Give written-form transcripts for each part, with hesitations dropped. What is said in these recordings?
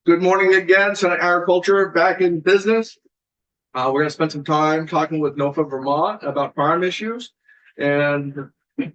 Good morning again, Senate Agriculture back in business. We're going to spend some time talking with NOFA Vermont about farm issues. And you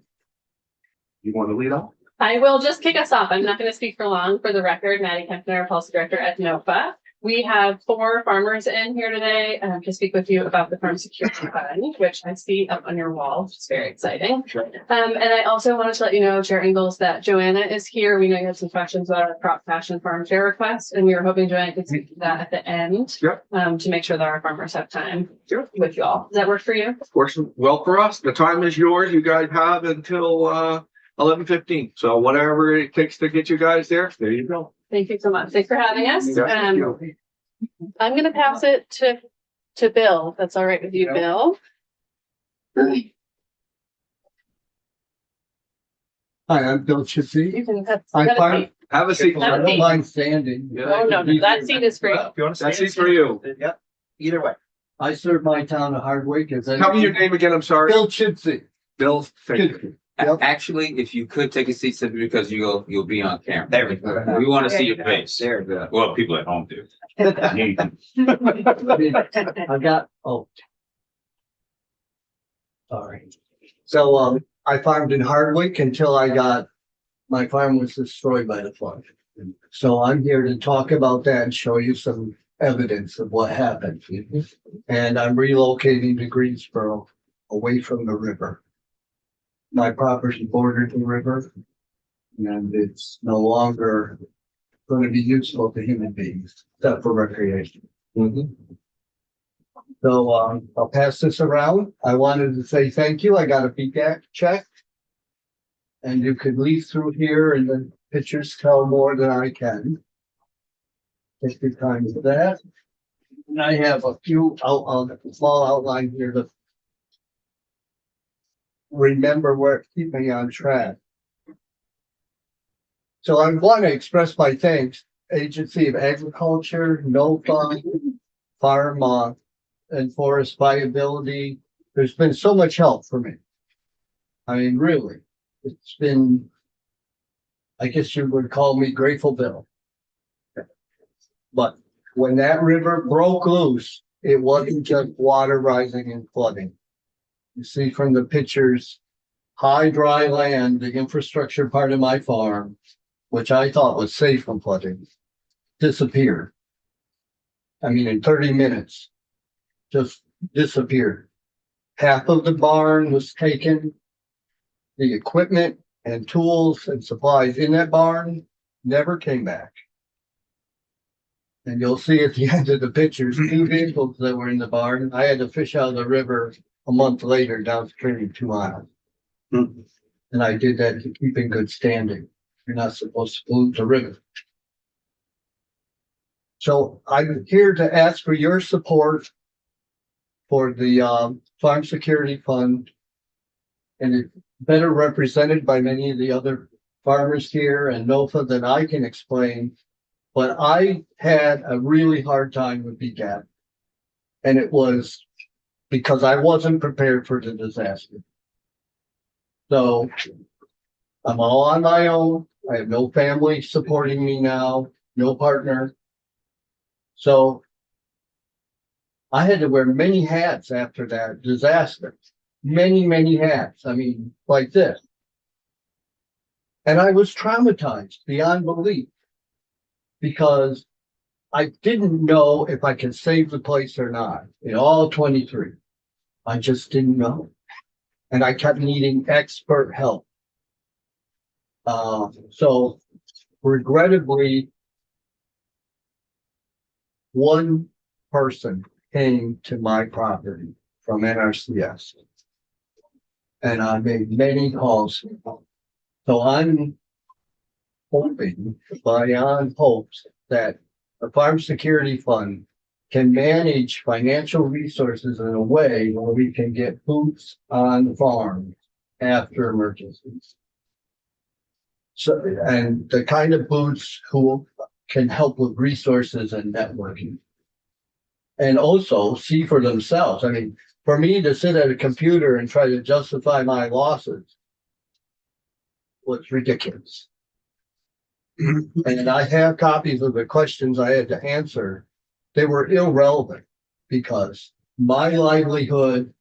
want to lead off? I will just kick us off. I'm not going to speak for long. For the record, Maddie Kempner, Policy Director at NOFA. We have 4 farmers in here today to speak with you about the Farm Security Fund, which I see up on your wall, which is very exciting. Sure. And I also wanted to let you know, Chair Ingalls, that Joanna is here. We know you had some questions about our crop fashion farm share request, and we were hoping Joanna could speak to that at the end. Yep. To make sure that our farmers have time Sure. with you all. Does that work for you? Of course. Well, for us, the time is yours. You guys have until 11:15. So whatever it takes to get you guys there you go. Thank you so much. Thanks for having us. Yeah, thank you. I'm going to pass it to Bill. That's all right with you, Bill. Hi, I'm Bill Chitsey. You can have, I have a farm- seat. Have a seat. I don't mind standing. Oh, no, that seat is for you. If you want to That stay, seat's for you. Yep. Either way. I serve my town of Hardwick as Tell me your name again. I'm sorry. Bill Chitsey. Bill. Thank you. Yep. Actually, if you could take a seat simply because you'll be on camera. There we go. We want to see your face. There we go. Well, people at home do. I got, sorry. So, I farmed in Hardwick until my farm was destroyed by the flood. So I'm here to talk about that and show you some evidence of what happened. And I'm relocating to Greensboro, away from the river. My property bordered the river, and it's no longer going to be useful to human beings, except for recreation. So I'll pass this around. I wanted to say thank you. I got a BGAC check. And you could leaf through here and the pictures tell more than I can. Take your time with that. And I have a few small outline here to remember where to keep me on track. So I want to express my thanks, Agency of Agriculture, NOFA, Farm and Forest Viability. There's been so much help for me. I mean, really, it's been, I guess you would call me Grateful Bill. But when that river broke loose, it wasn't just water rising and flooding. You see from the pictures, high dry land, the infrastructure part of my farm, which I thought was safe from flooding, disappeared. I mean, in 30 minutes, just disappeared. Half of the barn was taken. The equipment and tools and supplies in that barn never came back. And you'll see at the end of the pictures, 2 vehicles that were in the barn. I had to fish out of the river a month later downstream 2 miles. And I did that to keep in good standing. You're not supposed to pollute the river. So I'm here to ask for your support for the Farm Security Fund. And it's better represented by many of the other farmers here and NOFA than I can explain. But I had a really hard time with BGAP. And it was because I wasn't prepared for the disaster. So I'm all on my own. I have no family supporting me now, no partner. So I had to wear many hats after that disaster. Many, many hats. I mean, like this. And I was traumatized beyond belief because I didn't know if I could save the place or not in all 23. I just didn't know. And I kept needing expert help. So regrettably, one person came to my property from NRCS. And I made many calls. So I'm hoping, beyond hopes, that the Farm Security Fund can manage financial resources in a way where we can get boots on the farm after emergencies. So, and the kind of boots who can help with resources and networking. And also see for themselves. I mean, for me to sit at a computer and try to justify my losses was ridiculous. And I have copies of the questions I had to answer. They were irrelevant because my livelihood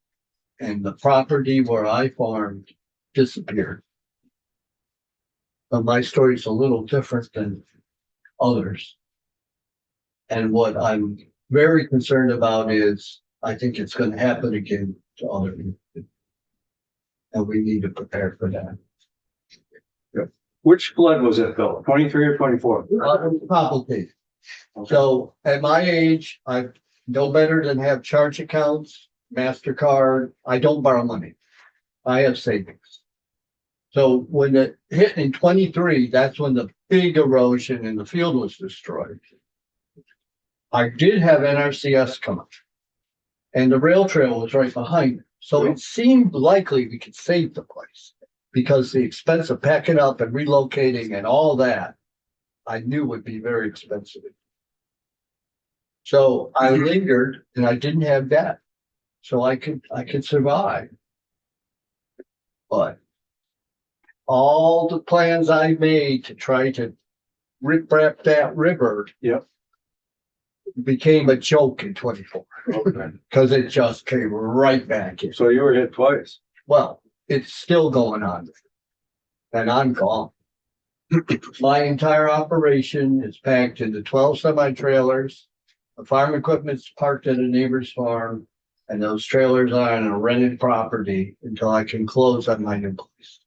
and the property where I farmed disappeared. But my story's a little different than others. And what I'm very concerned about is I think it's going to happen again to other people. And we need to prepare for that. Which flood was it, Bill? 23 or 24? Complicated. So at my age, I know better than have charge accounts, MasterCard. I don't borrow money. I have savings. So when it hit in 23, that's when the big erosion in the field was destroyed. I did have NRCS come up. And the rail trail was right behind it. So it seemed likely we could save the place because the expense of packing up and relocating and all that, I knew would be very expensive. So I lingered and I didn't have debt. So I could survive. But all the plans I made to try to rip-rap that river. Yep. Became a joke in 24 Okay. because it just came right back in. So you were hit twice. Well, it's still going on. And I'm gone. My entire operation is packed into 12 semi-trailers. The farm equipment's parked at a neighbor's farm, and those trailers are on a rented property until I can close on my new place.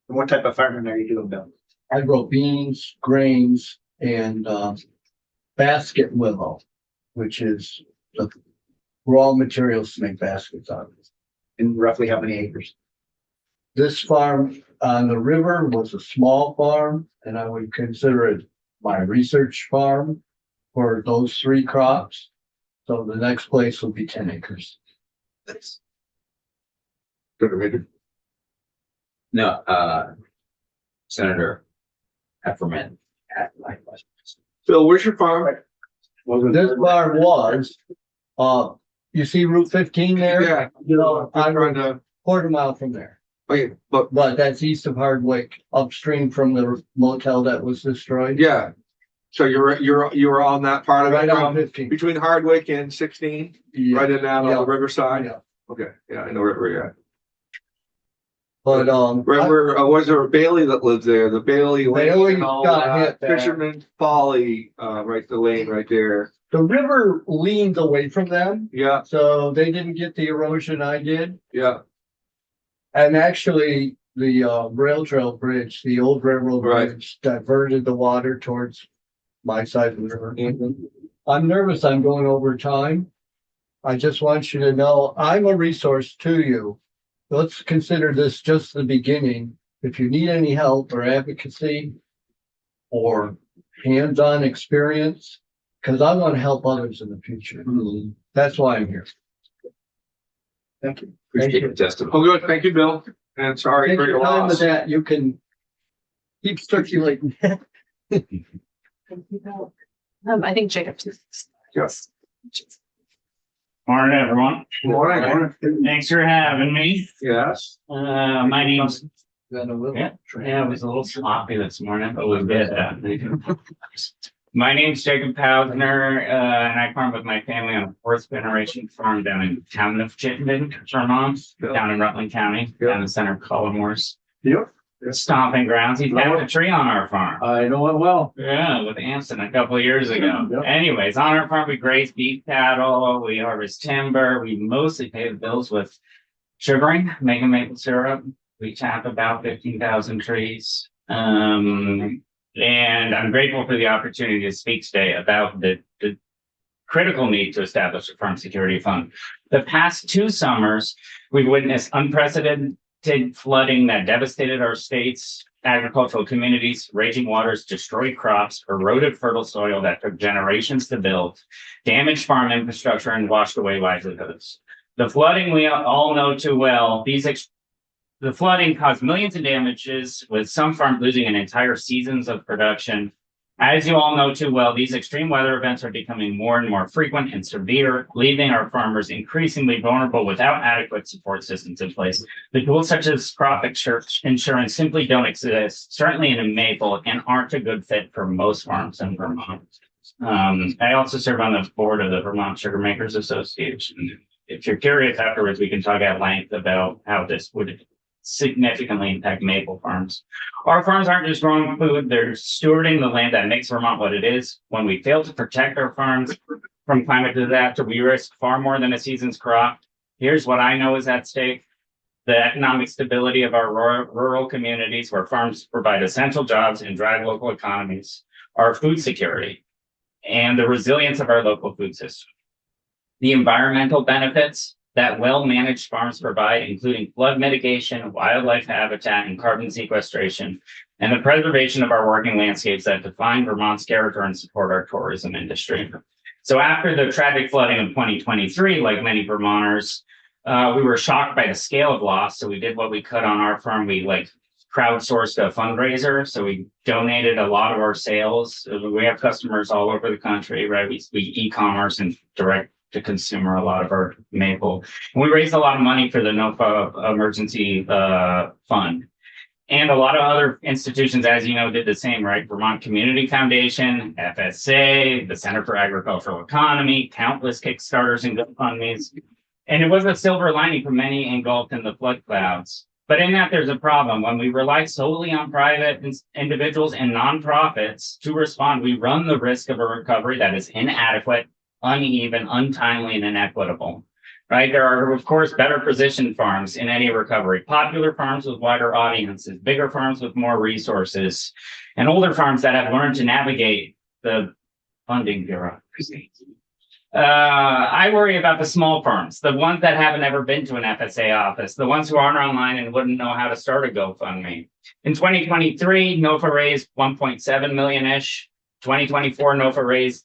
What type of farming are you doing, Bill? I grow beans, grains, and basket willow, which is the raw materials to make baskets out of. And roughly how many acres? This farm on the river was a small farm, and I would consider it my research farm for those 3 crops. So the next place will be 10 acres. No, Senator Heffernan had my questions. Phil, where's your farm? This farm was, you see Route 15 there? Yeah. You know, I'm trying I'm to, quarter mile from there, okay, but but that's east of Hardwick, upstream from the motel that was destroyed. yeah. So you're on that part of it, Right on from 15. between Hardwick and 16, Yeah. right in that on Yeah. the riverside? Yeah. Okay, yeah, I know where you're at. But, Right where, was there a Bailey that lived there? The Bailey Lane Bailey and all got that, hit there. Fisherman's Folly, right, the lane right there. the river leaned away from them, Yeah, so they didn't get the erosion I did. yeah, And actually, the rail trail bridge, the old railroad Right. bridge, diverted the water towards my side of the river. Mhm. I'm nervous I'm going over time. I just want you to know I'm a resource to you. Let's consider this just the beginning. If you need any help or advocacy or hands-on experience, because I want to help others in the future. That's why I'm here. Thank you. Appreciate you. the testimony. Oh, good, thank you, Bill, and sorry Take for your your time with loss. that. You can keep circulating. I think Jacob too. Yes. Morning, everyone. Morning. Thanks for having me. Yes. My name's, Got a little- yeah, it was a little sloppy this morning, but we'll get that. My name's Jacob Pausner, and I farm with my family on a 4th generation farm down in town of Chittenden, Vermont, Yeah. down in Rutland County, Yeah. down in the center of Collimores. Yep. Stomping grounds. He tapped a tree on our farm. I know it well. Yeah, with Anson a couple of years ago. Yep. Anyways, on our farm, we graze beef cattle, we harvest timber, we mostly pay the bills with sugaring, making maple syrup. We tap about 15,000 trees. And I'm grateful for the opportunity to speak today about the critical need to establish a farm security fund. The past 2 summers, we've witnessed unprecedented flooding that devastated our state's agricultural communities. Raging waters destroyed crops, eroded fertile soil that took generations to build, damaged farm infrastructure, and washed away livelihoods. The flooding we all know too well. The flooding caused millions of damages, with some farms losing an entire seasons of production. As you all know too well, these extreme weather events are becoming more and more frequent and severe, leaving our farmers increasingly vulnerable without adequate support systems in place. The tools such as crop insurance simply don't exist, certainly in Maple, and aren't a good fit for most farms in Vermont. I also serve on the board of the Vermont Sugar Makers Association. If you're curious afterwards, we can talk at length about how this would significantly impact maple farms. Our farms aren't just growing food, they're stewarding the land that makes Vermont what it is. When we fail to protect our farms from climate disaster, we risk far more than a season's crop. Here's what I know is at stake: the economic stability of our rural communities where farms provide essential jobs and drive local economies, our food security, and the resilience of our local food system. The environmental benefits that well-managed farms provide, including flood mitigation, wildlife habitat, and carbon sequestration, and the preservation of our working landscapes that define Vermont's character and support our tourism industry. So after the tragic flooding of 2023, like many Vermonters, we were shocked by the scale of loss. So we did what we could on our farm. We crowdsourced a fundraiser. So we donated a lot of our sales. We have customers all over the country, right? We e-commerce and direct to consumer a lot of our maple. And we raised a lot of money for the NOFA emergency fund. And a lot of other institutions, as you know, did the same, right? Vermont Community Foundation, FSA, the Center for Agricultural Economy, countless Kickstarters and GoFundMes. And it was a silver lining for many engulfed in the flood clouds. But in that, there's a problem. When we rely solely on private individuals and nonprofits to respond, we run the risk of a recovery that is inadequate, uneven, untimely, and inequitable, right? There are, of course, better positioned farms in any recovery, popular farms with wider audiences, bigger farms with more resources, and older farms that have learned to navigate the funding bureaucracy. I worry about the small farms, the ones that haven't ever been to an FSA office, the ones who aren't online and wouldn't know how to start a GoFundMe. In 2023, NOFA raised 1.7 million-ish. 2024, NOFA raised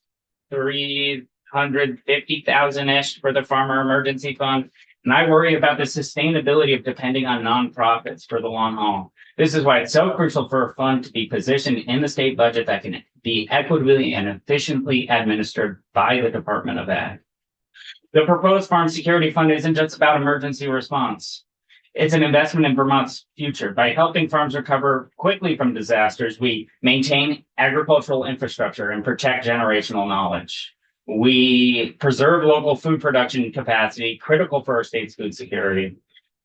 350,000-ish for the Farmer Emergency Fund. And I worry about the sustainability of depending on nonprofits for the long haul. This is why it's so crucial for a fund to be positioned in the state budget that can be equitably and efficiently administered by the Department of Ag. The proposed Farm Security Fund isn't just about emergency response. It's an investment in Vermont's future. By helping farms recover quickly from disasters, we maintain agricultural infrastructure and protect generational knowledge. We preserve local food production capacity, critical for our state's food security.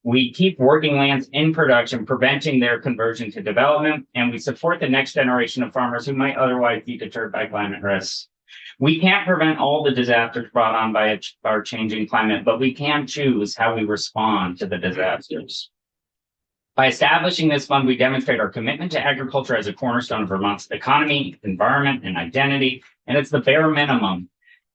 We keep working lands in production, preventing their conversion to development, and we support the next generation of farmers who might otherwise be deterred by climate risks. We can't prevent all the disasters brought on by our changing climate, but we can choose how we respond to the disasters. By establishing this fund, we demonstrate our commitment to agriculture as a cornerstone of Vermont's economy, environment, and identity, and it's the bare minimum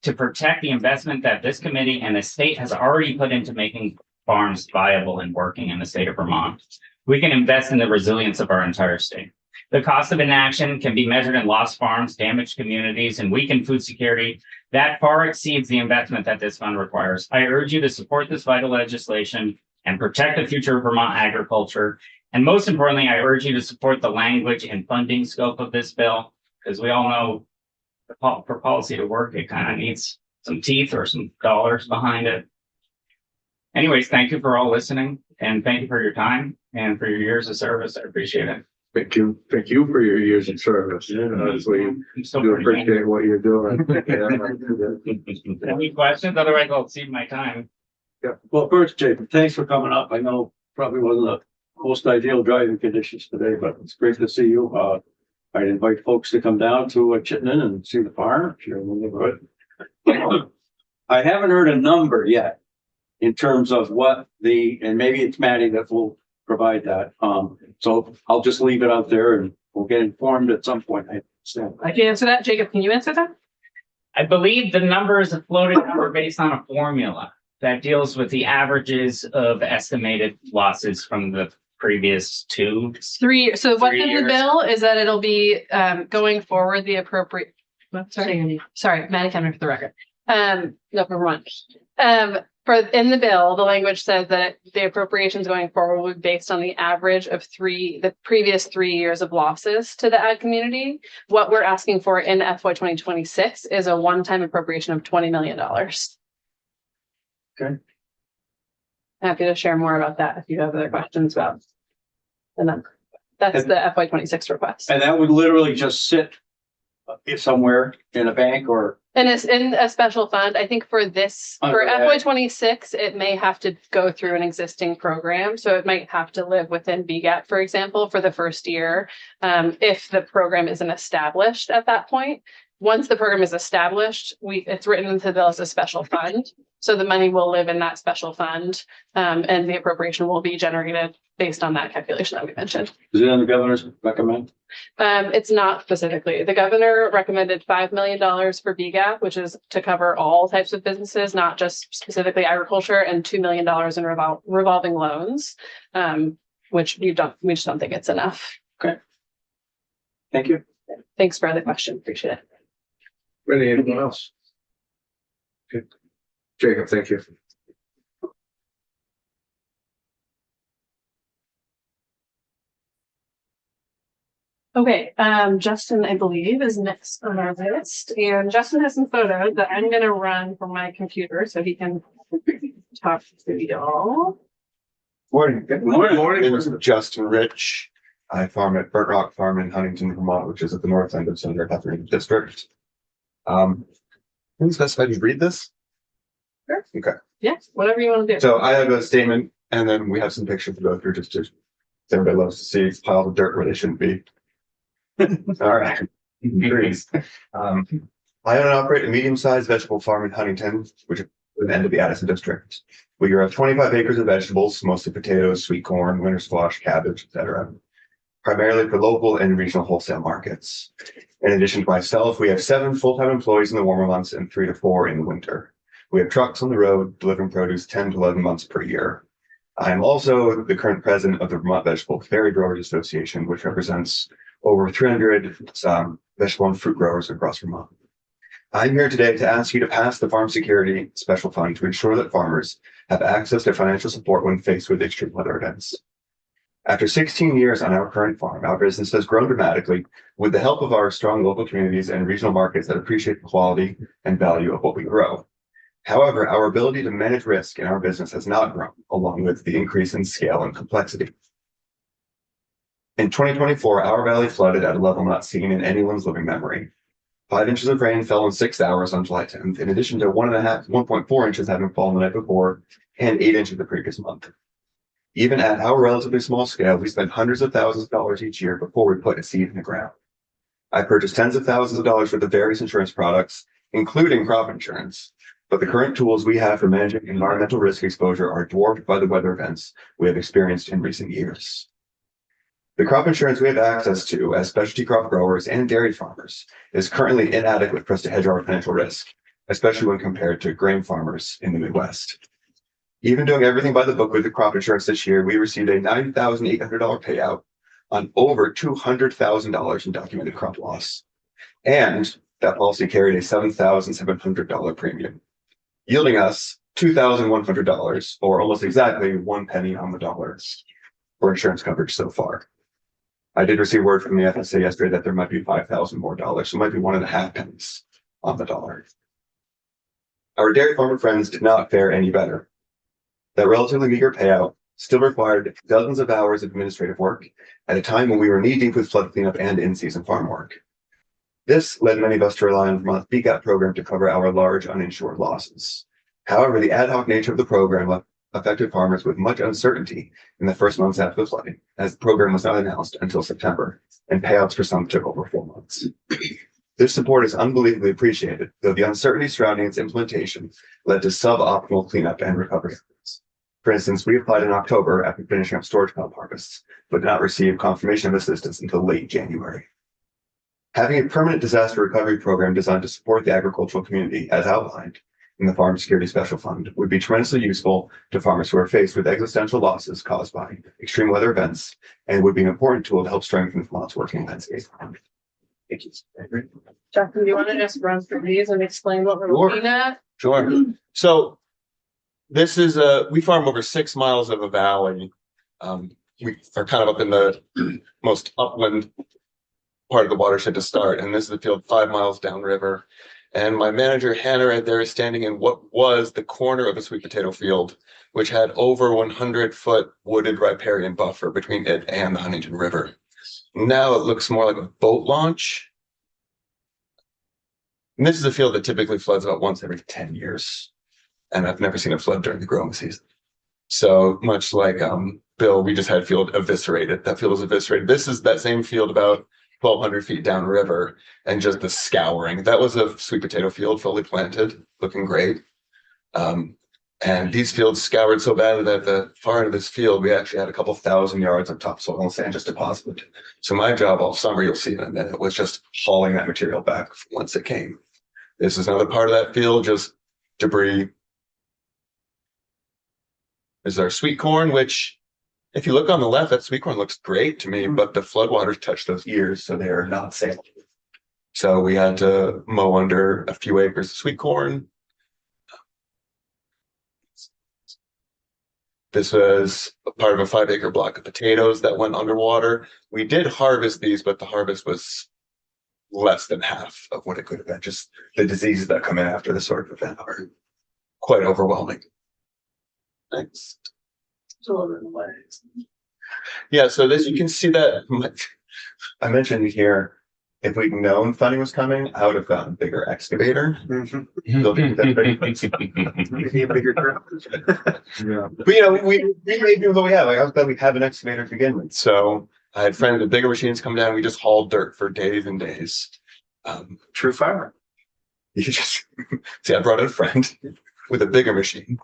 to protect the investment that this committee and the state has already put into making farms viable and working in the state of Vermont. We can invest in the resilience of our entire state. The cost of inaction can be measured in lost farms, damaged communities, and weakened food security. That far exceeds the investment that this fund requires. I urge you to support this vital legislation and protect the future of Vermont agriculture. And most importantly, I urge you to support the language and funding scope of this bill, because we all know for policy to work, it kind of needs some teeth or some dollars behind it. Anyways, thank you for all listening, and thank you for your time and for your years of service. I appreciate it. Thank you for your years of service. Honestly, I'm still do pretty appreciate what you're doing. young. Any questions? Otherwise, I'll cede my time. Yeah. Well, first, Jacob, thanks for coming up. I know probably wasn't the most ideal driving conditions today, but it's great to see you. I'd invite folks to come down to Chittenden and see the farm if you're in the neighborhood. I haven't heard a number yet in terms of what and maybe it's Maddie that will provide that. So I'll just leave it out there and we'll get informed at some point. I can answer that. Jacob, can you answer that? I believe the number is a floating number based on a formula that deals with the averages of estimated losses from the previous 2. 3 years. So what's 3 in the years. bill is that it'll be going forward the appropriate. Sorry, Maddie Kemner for the record. No, for one. in the bill, the language says that the appropriations going forward will be based on the average of the previous 3 years of losses to the ag community. What we're asking for in FY 2026 is a one-time appropriation of $20 million. Okay. Happy to share more about that if you have other questions about the number. That's the FY 26 request. And that would literally just sit somewhere in a bank or, And it's in a special fund. I think for Under that. FY 26, it may have to go through an existing program. So it might have to live within BGAP, for example, for the first year. If the program isn't established at that point. Once the program is established, it's written into the bill as a special fund. So the money will live in that special fund, and the appropriation will be generated based on that calculation that we mentioned. is it in the governor's recommend? It's not specifically. The governor recommended $5 million for BGAP, which is to cover all types of businesses, not just specifically agriculture, and $2 million in revolving loans, which we just don't think it's enough. Thank you. Thanks for the question. Appreciate it. Anyone else? Good. Jacob, thank you. Okay, Justin, I believe, is next on our list, and Justin has some photos that I'm gonna run from my computer so he can talk to y'all. Morning. Good morning. My name is Justin Rich. I farm at Burnt Rock Farm in Huntington, Vermont, which is at the north end of Senator Guthrie District. Who's best if I just read this? Sure. Okay. Yes, whatever you want to do. So I have a statement and then we have some pictures to go through just to, everybody loves to see piles of dirt where they shouldn't be. All right. Trees. I own and operate a medium-sized vegetable farm in Huntington, which is the end of the Addison district. We grow 25 acres of vegetables, mostly potatoes, sweet corn, winter squash, cabbage, etc. Primarily for local and regional wholesale markets. In addition to myself, we have 7 full-time employees in the warmer months and 3 to 4 in the winter. We have trucks on the road delivering produce 10 to 11 months per year. I am also the current president of the Vermont Vegetable Berry Growers Association, which represents over 300 vegetable and fruit growers across Vermont. I'm here today to ask you to pass the Farm Security Special Fund to ensure that farmers have access to financial support when faced with extreme weather events. After 16 years on our current farm, our business has grown dramatically with the help of our strong local communities and regional markets that appreciate the quality and value of what we grow. However, our ability to manage risk in our business has not grown, along with the increase in scale and complexity. In 2024, our valley flooded at a level not seen in anyone's living memory. 5 inches of rain fell in 6 hours on July 10th, in addition to 1.4 inches having fallen the night before and 8 inches the previous month. Even at our relatively small scale, we spend hundreds of thousands of dollars each year before we put a seed in the ground. I purchased tens of thousands of dollars worth of various insurance products, including crop insurance, but the current tools we have for managing environmental risk exposure are dwarfed by the weather events we have experienced in recent years. The crop insurance we have access to as specialty crop growers and dairy farmers is currently inadequate for us to hedge our financial risk, especially when compared to grain farmers in the Midwest. Even doing everything by the book with the crop insurance this year, we received a $9,800 payout on over $200,000 in documented crop loss. And that policy carried a $7,700 premium, yielding us $2,100, or almost exactly 1 penny on the dollar for insurance coverage so far. I did receive word from the FSA yesterday that there might be $5,000 more, so it might be 1.5 pennies on the dollar. Our dairy farmer friends did not fare any better. That relatively meager payout still required dozens of hours of administrative work at a time when we were knee-deep with flood cleanup and in-season farm work. This led many of us to rely on Vermont's BGAP program to cover our large uninsured losses. However, the ad hoc nature of the program affected farmers with much uncertainty in the first months after the flooding, as the program was not announced until September, and payouts for some took over 4 months. This support is unbelievably appreciated, though the uncertainty surrounding its implementation led to suboptimal cleanup and recovery efforts. For instance, we applied in October after finishing up storage crop harvests, but did not receive confirmation of assistance until late January. Having a permanent disaster recovery program designed to support the agricultural community, as outlined in the Farm Security Special Fund, would be tremendously useful to farmers who are faced with existential losses caused by extreme weather events, and would be an important tool to help strengthen Vermont's working landscape. Thank you. Justin, do you want to just run through these and explain what we're Sure. looking at? Sure. So This is we farm over 6 miles of a valley. We are kind of up in the most upland part of the watershed to start, and this is a field 5 miles downriver. And my manager Hannah right there is standing in what was the corner of a sweet potato field, which had over 100-foot wooded riparian buffer between it and the Huntington River. Now it looks more like a boat launch. And this is a field that typically floods about once every 10 years. And I've never seen it flood during the growing season. So much like Bill, we just had field eviscerated. That field was eviscerated. This is that same field about 1,200 feet downriver, and just the scouring. That was a sweet potato field fully planted, looking great. And these fields scoured so badly that at the far end of this field, we actually had a couple thousand yards of topsoil and sand just deposited. So my job all summer, you'll see in a minute, was just hauling that material back once it came. This is another part of that field, just debris. This is our sweet corn, which if you look on the left, that sweet corn looks great to me, but the floodwaters touch those ears, so they are not safe. So we had to mow under a few acres of sweet corn. This was a part of a 5-acre block of potatoes that went underwater. We did harvest these, but the harvest was less than half of what it could have been. Just the diseases that come in after this sort of event are quite overwhelming. Thanks. Yeah, so this, you can see that I mentioned here, if we'd known funding was coming, I would have gotten a bigger excavator. Building that big. Maybe a bigger truck. Yeah. But you know, we made do what we have. Like, I was glad we have an excavator to begin with. So I had friends with bigger machines come down. We just hauled dirt for days and days. True farmer. You just see, I brought in a friend with a bigger machine,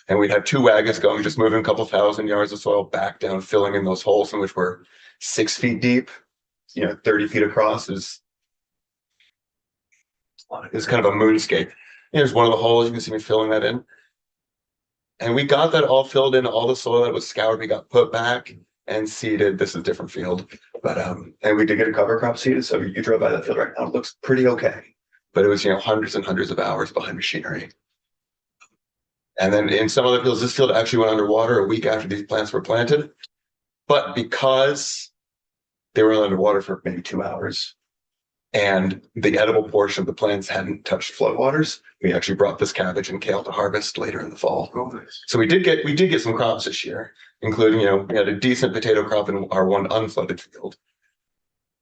and we'd have 2 wagons going, just moving a couple thousand yards of soil back down, filling in those holes, in which were 6 feet deep, 30 feet across. Is kind of a moonscape. Here's one of the holes. You can see me filling that in. And we got that all filled in, all the soil that was scoured, we got put back and seeded. This is a different field, but and we did get a cover crop seeded. So you drove by that field right now, it looks pretty okay. But it was, hundreds and hundreds of hours behind machinery. And then in some other fields, this field actually went underwater a week after these plants were planted. But because they were underwater for maybe 2 hours, and the edible portion of the plants hadn't touched floodwaters, we actually brought this cabbage and kale to harvest later in the fall. Oh, nice. So we did get some crops this year, including, we had a decent potato crop in our one unflooded field.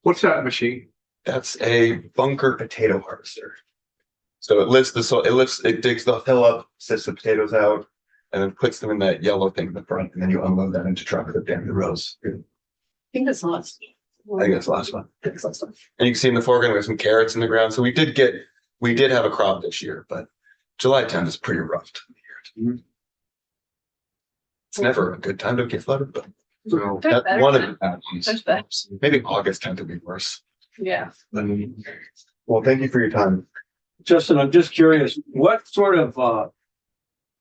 What's that machine? That's a bunker potato harvester. So it lifts the soil, it digs the hill up, sets the potatoes out, and then puts them in that yellow thing in the front, and then you unload that into truck up down the rows. I think that's the last. I think that's the last one. I think that's the last one. And you can see in the foreground, we have some carrots in the ground. So we did have a crop this year, but July 10th is pretty rough time of year. It's never a good time to get flooded, but So There's that's better one of times. the bad ones. There's better. Maybe August 10th would be worse. Yeah. Well, thank you for your time. Justin, I'm just curious, what sort of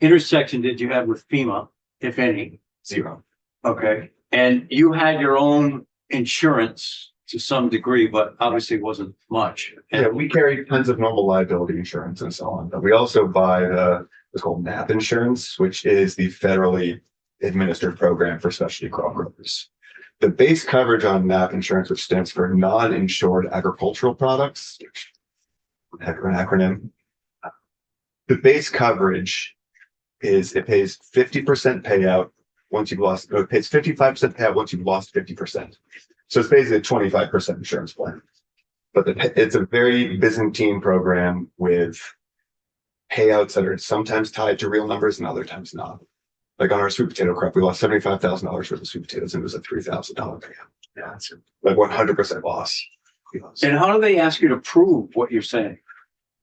intersection did you have with FEMA, if any? 0. Okay, and you had your own insurance to some degree, but obviously wasn't much. Yeah, we carry tons of normal liability insurance and so on, but we also buy what's called NAP insurance, which is the federally administered program for specialty crop growers. The base coverage on NAP insurance, which stands for non-insured agricultural products, which an acronym. The base coverage is it pays 50% payout once you've lost, or it pays 55% payout once you've lost 50%. So it's basically a 25% insurance plan. But it's a very Byzantine program with payouts that are sometimes tied to real numbers and other times not. Like on our sweet potato crop, we lost $75,000 worth of sweet potatoes and it was a $3,000 payout. Yeah, it's like 100% loss. And how do they ask you to prove what you're saying?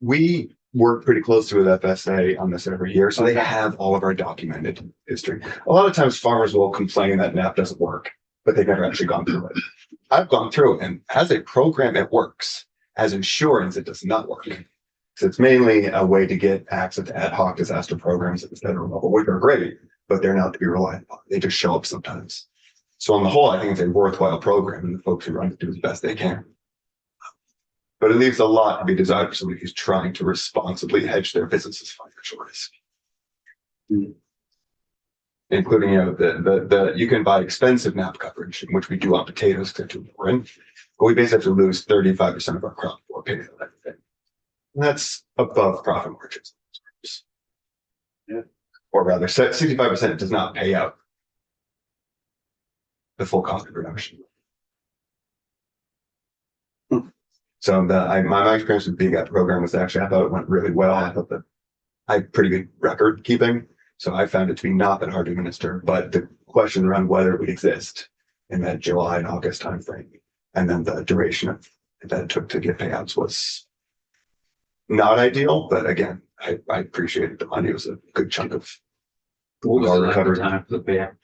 We work pretty closely with FSA on this every year, so they have all of our documented history. A lot of times farmers will complain that NAP doesn't work, but they've never actually gone through it. I've gone through it, and as a program, it works. As insurance, it does not work. So it's mainly a way to get access to ad hoc disaster programs at the federal level, which are great, but they're not to be relied upon. They just show up sometimes. So on the whole, I think it's a worthwhile program, and the folks who run it do as best they can. But it leaves a lot to be desired for somebody who's trying to responsibly hedge their business's financial risk. including, you know, you can buy expensive MAP coverage, which we do on potatoes to do more in. But we basically have to lose 35% of our crop for paying for that thing. And that's above profit margins. Yeah. Or rather, 65% does not pay out the full cost of production. So my experience with BGAP program was actually, I thought it went really well. I thought that I had pretty good record keeping. So I found it to be not that hard to administer, but the question around whether it would exist in that July and August timeframe, and then the duration of that it took to get payouts was not ideal. But again, I appreciated the money. It was a good chunk of What was our the length of recovery. time for the payout?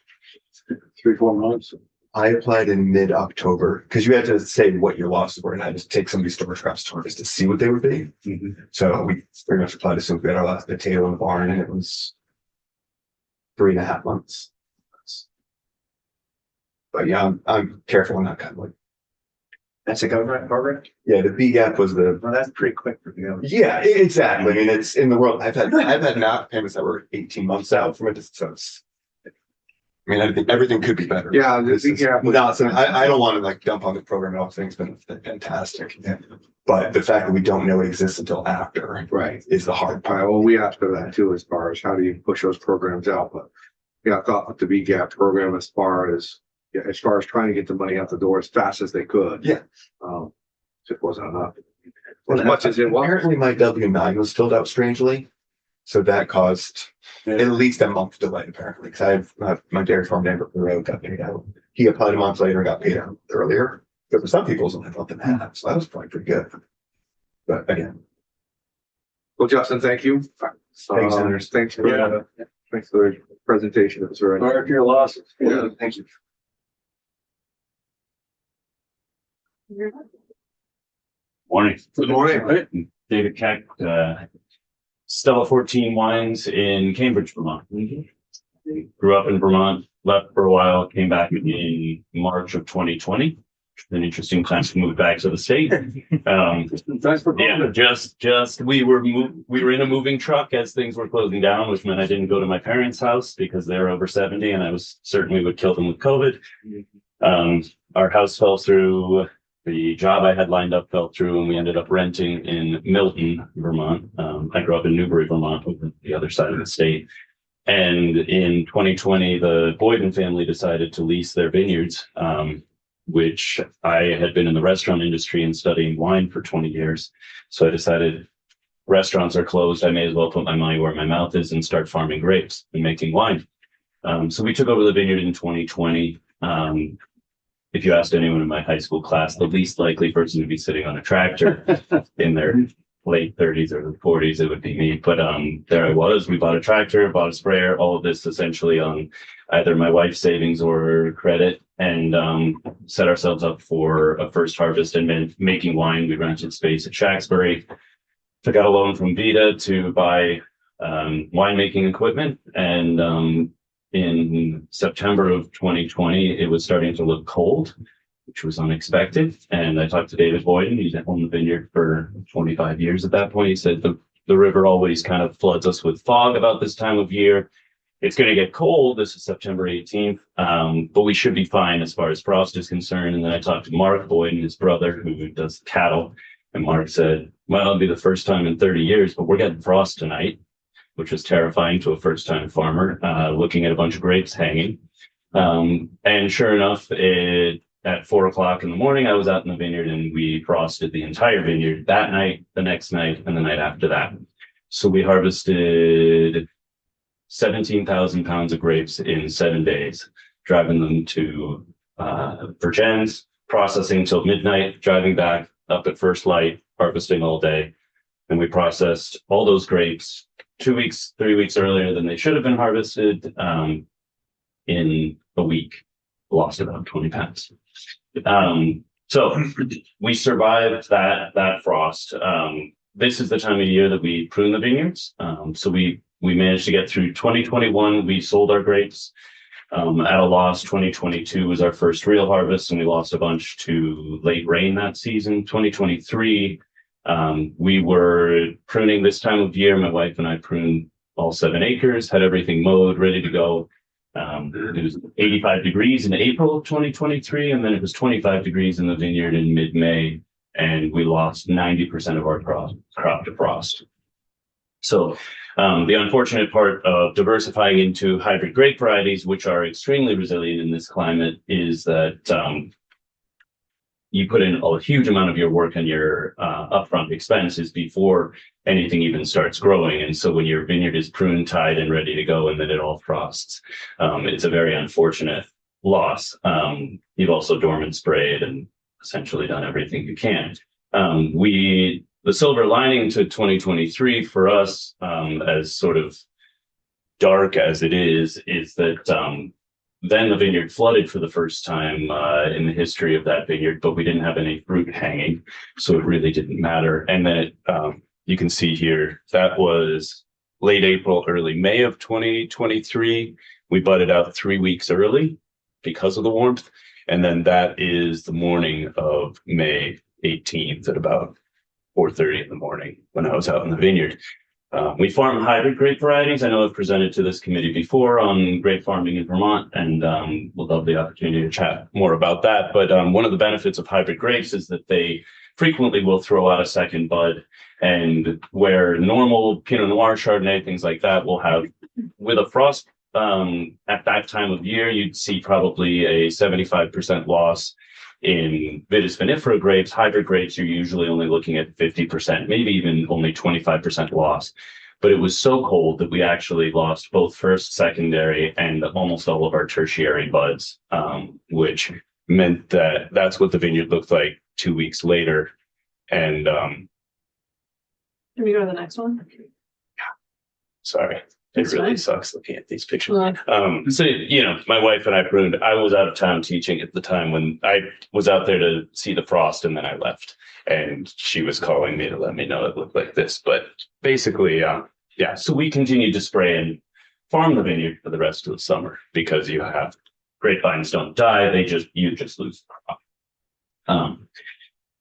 3-4 months. I applied in mid-October because you had to say what your losses were, and I had to take some of these storage crops to harvest to see what they would be. So we pretty much applied as soon as we had our last potato in the barn, and it was 3.5 months. But yeah, I'm careful on that kind of like. That's a government program? Yeah, the BGAP was the. Well, that's pretty quick for the government. Yeah, exactly. I mean, it's in the world. I've had MAP payments that were 18 months out from it. So it's. I mean, I think everything could be better. Yeah, This is BGAP was- not something, I don't want to like dump on the program at all. Things been fantastic. But the fact that we don't know it exists until after Right. is the hard All part. right, well, we asked for that too, as far as how do you push those programs out, but yeah, I thought with the BGAP program as far as trying to get the money out the door as fast as they could. Yeah. Just wasn't enough. As much as it was. Apparently my W-9 was filled out strangely. So that caused at least a month delay apparently. Cause I have my dairy farm neighbor up the road got paid out. He applied a month later and got paid out earlier. But for some people it was only a month and a half. So that was probably pretty good. But again, Well, Justin, thank you. Thanks, Senators. Thanks for the presentation. It was very. Sorry for your losses. Yeah. thank you. Morning. Good morning. David Keck, Stella 14 Wines in Cambridge, Vermont. Grew up in Vermont, left for a while, came back in March of 2020. An interesting time to move back to the state. Thanks for Yeah, coming. just we were in a moving truck as things were closing down, which meant I didn't go to my parents' house because they're over 70 and I was certainly would kill them with COVID. Our house fell through. The job I had lined up fell through, and we ended up renting in Milton, Vermont. I grew up in Newbury, Vermont, over the other side of the state. And in 2020, the Boyden family decided to lease their vineyards, which I had been in the restaurant industry and studying wine for 20 years. So I decided restaurants are closed. I may as well put my money where my mouth is and start farming grapes and making wine. So we took over the vineyard in 2020. If you asked anyone in my high school class, the least likely person to be sitting on a tractor in their late 30s or 40s, it would be me. But there I was. We bought a tractor, bought a sprayer, all of this essentially on either my wife's savings or credit, and set ourselves up for a first harvest and making wine. We rented space at Shacksbury, took out a loan from Vita to buy winemaking equipment, and in September of 2020, it was starting to look cold, which was unexpected. And I talked to David Boyden. He's owned the vineyard for 25 years at that point. He said the river always kind of floods us with fog about this time of year. It's going to get cold. This is September 18th, but we should be fine as far as frost is concerned. And then I talked to Mark Boyden, his brother, who does cattle. And Mark said, well, it'll be the first time in 30 years, but we're getting frost tonight, which was terrifying to a first-time farmer, looking at a bunch of grapes hanging. And sure enough, at 4:00 in the morning, I was out in the vineyard and we frosted the entire vineyard that night, the next night, and the night after that. So we harvested 17,000 pounds of grapes in 7 days, driving them to Virgins, processing till midnight, driving back up at first light, harvesting all day. And we processed all those grapes 2 weeks, 3 weeks earlier than they should have been harvested. In a week, lost about 20 pounds. So we survived that frost. This is the time of year that we prune the vineyards. So we managed to get through 2021. We sold our grapes at a loss. 2022 was our first real harvest, and we lost a bunch to late rain that season. 2023, we were pruning this time of year. My wife and I pruned all 7 acres, had everything mowed, ready to go. It was 85 degrees in April of 2023, and then it was 25 degrees in the vineyard in mid-May, and we lost 90% of our crop to frost. So the unfortunate part of diversifying into hybrid grape varieties, which are extremely resilient in this climate, is that you put in a huge amount of your work and your upfront expenses before anything even starts growing. And so when your vineyard is pruned, tied, and ready to go, and then it all frosts, it's a very unfortunate loss. You've also dormant sprayed and essentially done everything you can. The silver lining to 2023 for us, as sort of dark as it is that then the vineyard flooded for the first time in the history of that vineyard, but we didn't have any fruit hanging, so it really didn't matter. And then you can see here, that was late April, early May of 2023. We budded out 3 weeks early because of the warmth. And then that is the morning of May 18th at about 4:30 in the morning when I was out in the vineyard. We farm hybrid grape varieties. I know I've presented to this committee before on grape farming in Vermont, and we'll love the opportunity to chat more about that. But one of the benefits of hybrid grapes is that they frequently will throw out a second bud, and where normal Pinot Noir, Chardonnay, things like that will have, with a frost at that time of year, you'd see probably a 75% loss. In Vitis vinifera grapes, hybrid grapes, you're usually only looking at 50%, maybe even only 25% loss. But it was so cold that we actually lost both first, secondary, and almost all of our tertiary buds, which meant that that's what the vineyard looked like 2 weeks later. And Can we go to the next one? sorry. It really sucks looking at these pictures. Yeah. So, my wife and I pruned. I was out of town teaching at the time when I was out there to see the frost, and then I left. And she was calling me to let me know it looked like this. But basically, so we continued to spray and farm the vineyard for the rest of the summer because you have grapevines don't die. You just lose the crop.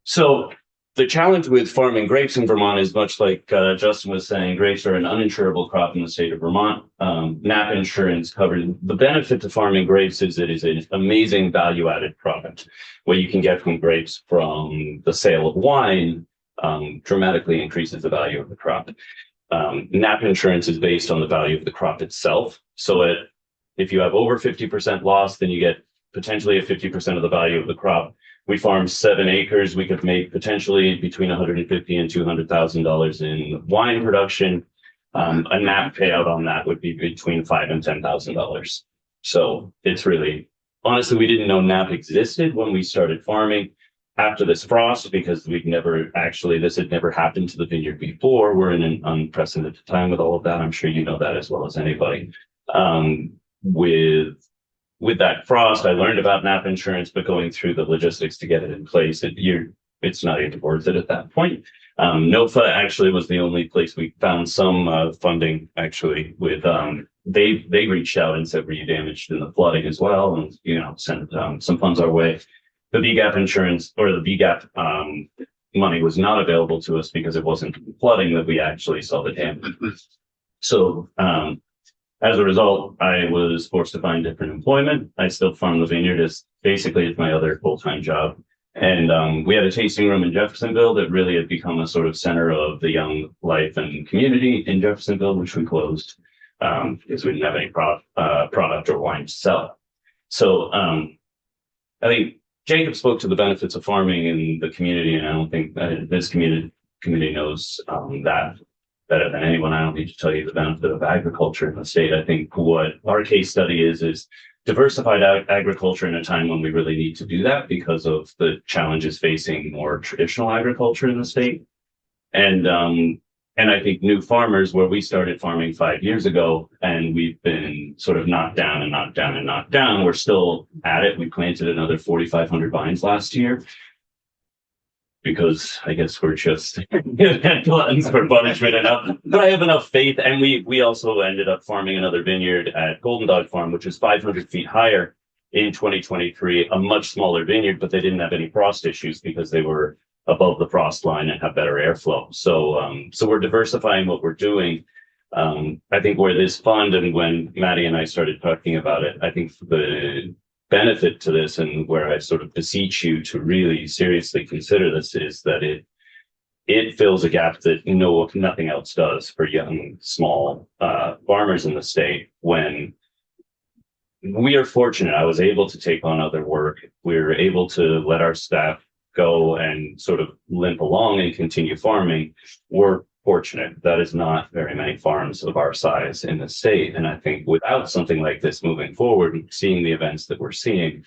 So the challenge with farming grapes in Vermont is much like Justin was saying, grapes are an uninsurable crop in the state of Vermont. NAP insurance covers the benefit to farming grapes is it is an amazing value-added product. What you can get from grapes from the sale of wine dramatically increases the value of the crop. NAP insurance is based on the value of the crop itself. So if you have over 50% loss, then you get potentially a 50% of the value of the crop. We farm 7 acres. We could make potentially between $150,000 and $200,000 in wine production. A NAP payout on that would be between $5,000 and $10,000. So it's really, honestly, we didn't know NAP existed when we started farming after this frost because this had never happened to the vineyard before. We're in an unprecedented time with all of that. I'm sure you know that as well as anybody. With that frost, I learned about NAP insurance, but going through the logistics to get it in place, it's not even worth it at that point. NOFA actually was the only place we found some funding. Actually, with they reached out and said, "Were you damaged in the flooding as well?" And sent some funds our way. The BGAP insurance or the BGAP money was not available to us because it wasn't flooding that we actually saw the damage. So. As a result, I was forced to find different employment. I still farm the vineyard as my other full-time job. And we had a tasting room in Jeffersonville that really had become a sort of center of the young life and community in Jeffersonville, which we closed because we didn't have any product or wine to sell. So I think Jacob spoke to the benefits of farming in the community, and I don't think that this community knows that better than anyone. I don't need to tell you the benefit of agriculture in the state. I think what our case study is diversified agriculture in a time when we really need to do that because of the challenges facing more traditional agriculture in the state. And I think new farmers, where we started farming 5 years ago, and we've been sort of knocked down and knocked down and knocked down. We're still at it. We planted another 4,500 vines last year. Because I guess we're just gluttons for punishment enough. But I have enough faith. And we also ended up farming another vineyard at Golden Dog Farm, which is 500 feet higher in 2023, a much smaller vineyard, but they didn't have any frost issues because they were above the frost line and have better airflow. So we're diversifying what we're doing. I think where this fund and when Maddie and I started talking about it, I think the benefit to this and where I sort of beseech you to really seriously consider this is that it fills a gap that nothing else does for young, small farmers in the state. When we are fortunate, I was able to take on other work. We were able to let our staff go and sort of limp along and continue farming. We're fortunate. That is not very many farms of our size in the state. And I think without something like this moving forward, seeing the events that we're seeing,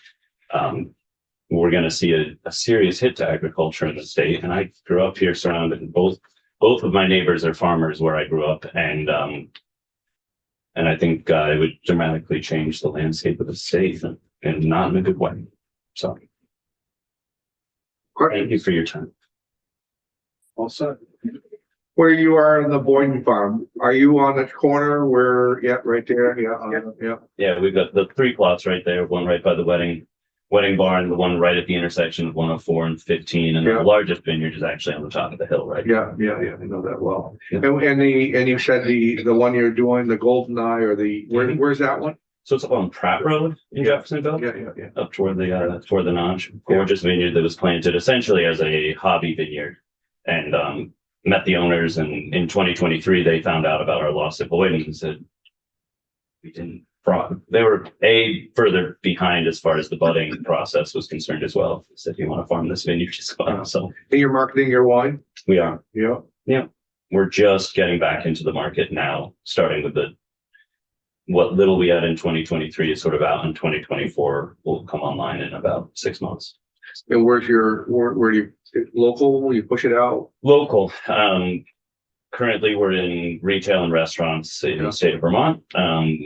we're going to see a serious hit to agriculture in the state. And I grew up here surrounded, both of my neighbors are farmers where I grew up. And I think it would dramatically change the landscape of the state and not in a good way. So thank you for your time. All set. Where you are in the Boynton farm, are you on the corner where, yeah, right there, yeah. Yeah, we've got the 3 plots right there, one right by the wedding barn, the one right at the intersection of 104 and 15, and Yeah. the largest vineyard is actually on the top of the hill, right? Yeah, I know that well. Yeah. And you said the one you're doing, the Golden Eye, or Mhm. where's that one? So it's up on Pratt Road in Jeffersonville, Yeah. up toward the notch. Gorgeous vineyard that was planted essentially as a hobby vineyard, and met the owners, and in 2023 they found out about our loss avoidance and said we didn't fraud. They were further behind as far as the budding process was concerned as well. They said, "You want to farm this vineyard as well?" So And you're marketing your wine? we are. Yeah. We're just getting back into the market now, starting with what little we had in 2023 is sort of out in 2024 will come online in about 6 months. And where do you, local, will you push it out? Local. Currently we're in retail and restaurants in the state of Vermont.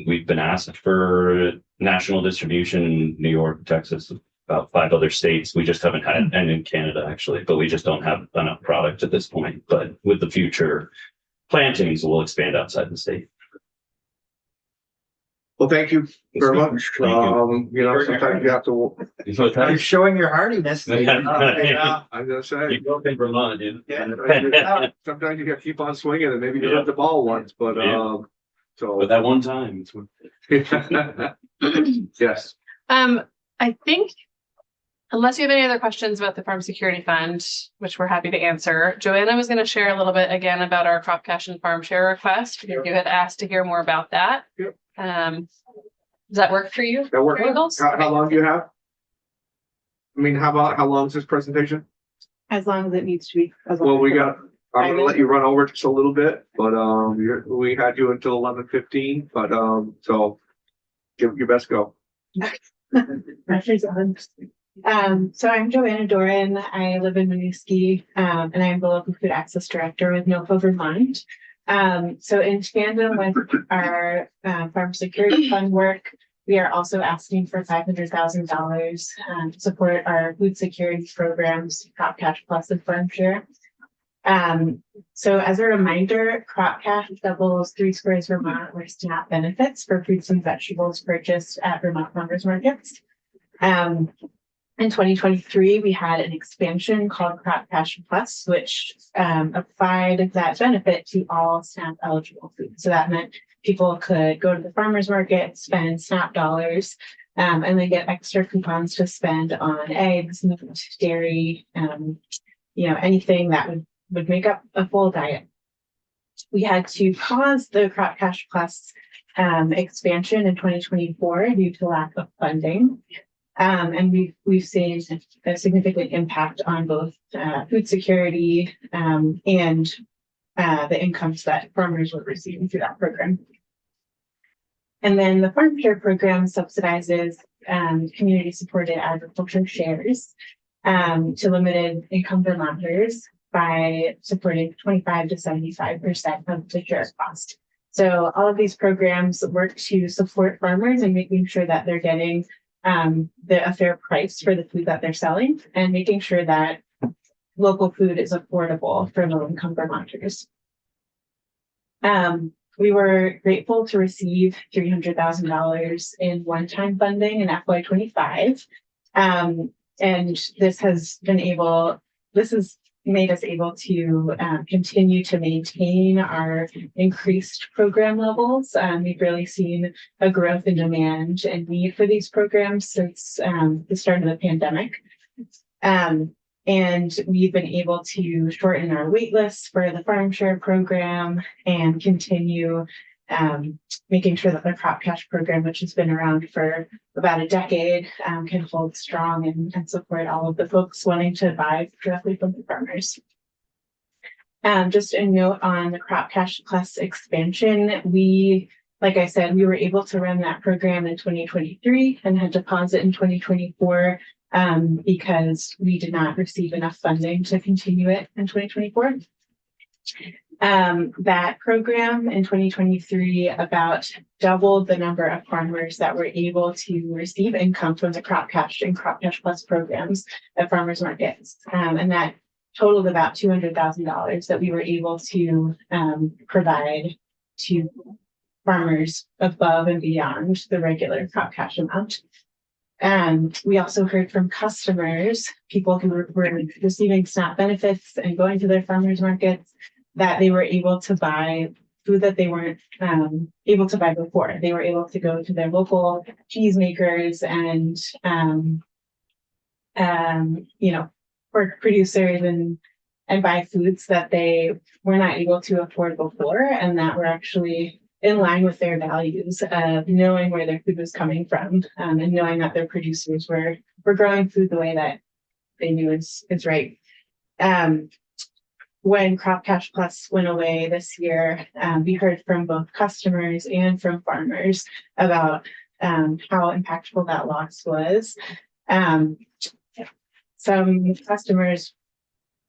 We've been asked for national distribution in New York, Texas, about 5 other states. We just haven't had, and in Canada actually, but we just don't have enough product at this point. But with the future plantings, we'll expand outside the state. Well, thank you very much. Thank you. Sometimes you have to. You're showing your hardiness. Yeah, I'm gonna say. You grew up in Vermont, dude. Yeah. Sometimes you gotta keep on swinging and maybe you hit the ball once, but, Yeah. so. But that one time. Yes. I think unless you have any other questions about the Farm Security Fund, which we're happy to answer, Joanna was going to share a little bit again about our Crop Cash and Farm Share request. You had asked to hear more about that. Yep. Does that work for you? That work? Eagles? How long do you have? I mean, how long is this presentation? As long as it needs to be. Well, I'm gonna let you run over just a little bit, but, we had you until 11:15, but, so give your best go. Pressure's on. So I'm Joanna Doran. I live in Winooski, and I'm the local food access director with NOFA Vermont. So in tandem with our farm security fund work, we are also asking for $500,000 to support our food security programs, Crop Cash Plus and Farm Share. So as a reminder, Crop Cash doubles 3 Squares Vermont or SNAP benefits for fruits and vegetables purchased at Vermont farmers markets. In 2023, we had an expansion called Crop Cash Plus, which applied that benefit to all SNAP eligible food. So that meant people could go to the farmers market, spend SNAP dollars, and then get extra coupons to spend on eggs, meat, dairy, anything that would make up a full diet. We had to pause the Crop Cash Plus expansion in 2024 due to lack of funding. And we've seen a significant impact on both food security and the incomes that farmers were receiving through that program. And then the Farm Share program subsidizes community supported agriculture shares to limited income Vermonters by supporting 25 to 75% of the share cost. So all of these programs work to support farmers and making sure that they're getting a fair price for the food that they're selling and making sure that local food is affordable for low-income Vermonters. We were grateful to receive $300,000 in one-time funding in FY25. And this is made us able to continue to maintain our increased program levels. We've really seen a growth in demand and need for these programs since the start of the pandemic. And we've been able to shorten our wait lists for the farm share program and continue making sure that the crop cash program, which has been around for about a decade, can hold strong and support all of the folks wanting to buy directly from the farmers. Just a note on the crop cash plus expansion, like I said, we were able to run that program in 2023 and had to pause it in 2024 because we did not receive enough funding to continue it in 2024. That program in 2023 about doubled the number of farmers that were able to receive income from the crop cash and crop cash plus programs at farmers markets. And that totaled about $200,000 that we were able to provide to farmers above and beyond the regular crop cash amount. And we also heard from customers, people who were receiving SNAP benefits and going to their farmers markets, that they were able to buy food that they weren't able to buy before. They were able to go to their local cheesemakers and pork producers and buy foods that they were not able to afford before, and that were actually in line with their values of knowing where their food was coming from, and knowing that their producers were growing food the way that they knew is right. When Crop Cash Plus went away this year, we heard from both customers and from farmers about how impactful that loss was. Some customers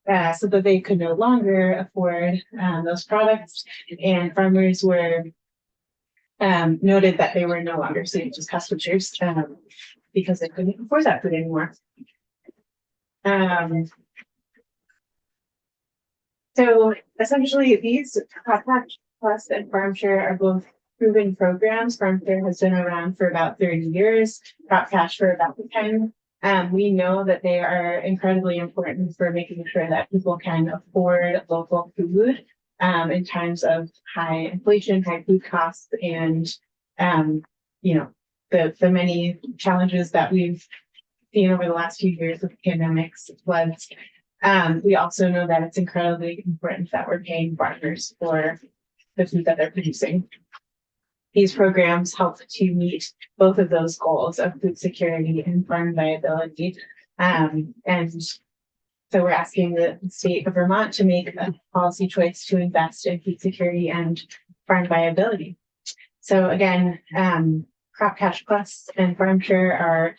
said that they could no longer afford those products, and farmers were noted that they were no longer seen as customers because they couldn't afford that food anymore. So essentially, these Crop Cash Plus and Farm Share are both proven programs. Farm Share has been around for about 30 years, Crop Cash for about 10. We know that they are incredibly important for making sure that people can afford local food in times of high inflation, high food costs, and the many challenges that we've seen over the last few years with pandemics, floods. We also know that it's incredibly important that we're paying farmers for the food that they're producing. These programs help to meet both of those goals of food security and farm viability. And so we're asking the state of Vermont to make a policy choice to invest in food security and farm viability. So again, Crop Cash Plus and Farm Share are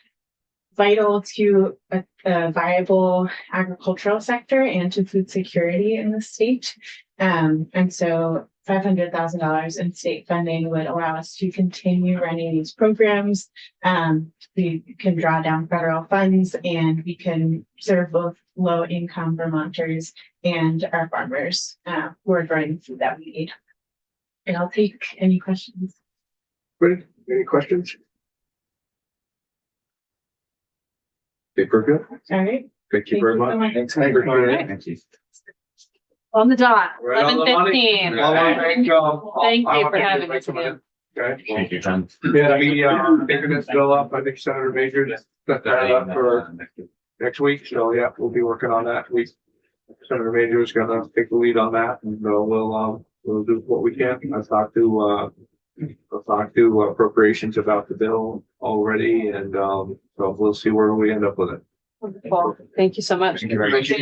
vital to a viable agricultural sector and to food security in the state. And so $500,000 in state funding would allow us to continue running these programs. We can draw down federal funds, and we can serve both low-income Vermonters and our farmers who are growing the food that we need. And I'll take any questions. Great. Any questions? Okay, we're good. All right. Thank you very so much. much. Thanks for coming in. Thank you. On the dot, Right on the money. 11:15. Well, thank you. Thank you I'll for give having back us some of again. it. Okay. Thank you, John. Yeah, the internet still up. I think Senator Major just set that up for next week. So yeah, we'll be working on that. Senator Major is gonna take the lead on that, and we'll do what we can. I've talked to appropriations about the bill already, and so we'll see where we end up with it. Wonderful. Thank you so much. Thank you very Thank you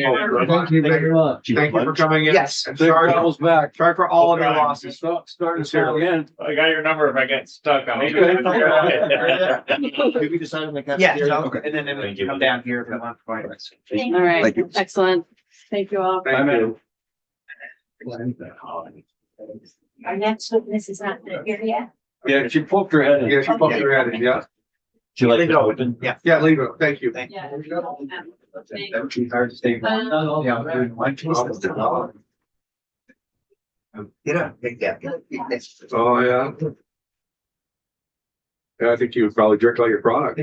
very much. Thank you for coming in. Yes. And sorry, back. sorry for all of your losses. Starting to here again. I got your number if I get stuck on Okay. Maybe decide on the Yeah, cafeteria. okay. And then Thank you. come down here if you want. Fine. All right, Thank you. excellent. Thank you all. Thank you. Our next witness is not here yet. Yeah, she poked her head in. Yeah, she poked her head in, yeah. She liked Leave it it. open. Yeah. Yeah, leave it. Thank you. Yeah. That would be hard to stay. Um, Yeah, doing one piece of the- Oh, yeah. Yeah, I think you would probably jerk out your product.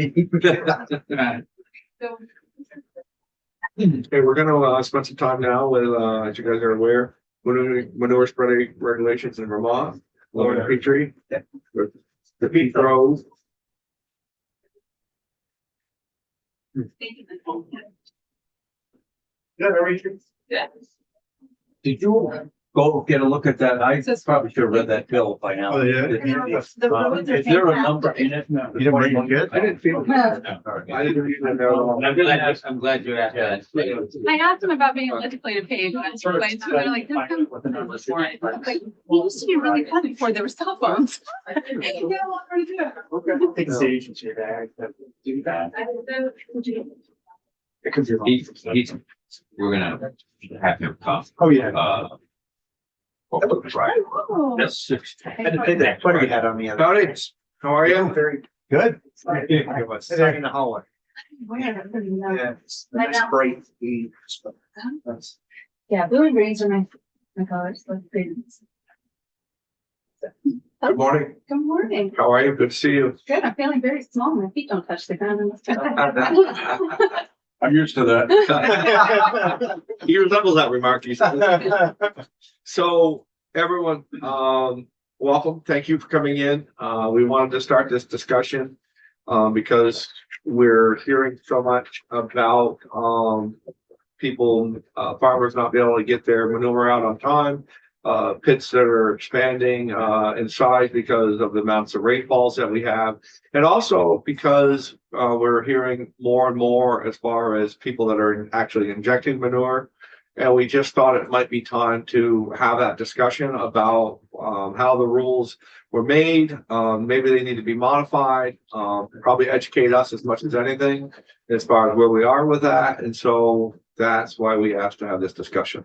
Okay, we're gonna spend some time now with, as you guys are aware, manure spreading regulations in Vermont. Lauren Petrie. with The Pete Grove. Did you go get a look at that? I probably should have read that bill by now. Oh, yeah. The roads are Is there a number in it? You didn't bring one yet? I didn't feel. I didn't even know. I'm glad you asked that. I asked them about being a legislative page, and that's what I told they're like, "There's no numbers for it." I was like, it used to be really fun before there were cell phones. You get a lot more to do. I think it's agency that do that. It could be wrong. We're gonna have him come, Oh, yeah. right. Oh. That's 60. I had to take that photo you had on me. Howdy, how are you? Very Good. good. Sitting in the hallway. Where? Yeah. That's great. Yeah, blue and greens are my colors. Like greens. Good morning. Good morning. How are you? Good to see you. Good. I'm feeling very small. My feet don't touch the ground. I'm used to that. He resembles that remark you said. So everyone, welcome. Thank you for coming in. We wanted to start this discussion because we're hearing so much about people, farmers not being able to get their manure out on time. Pits that are expanding in size because of the amounts of rainfalls that we have. And also because we're hearing more and more as far as people that are actually injecting manure. And we just thought it might be time to have that discussion about how the rules were made. Maybe they need to be modified, probably educate us as much as anything as far as where we are with that. And so that's why we asked to have this discussion.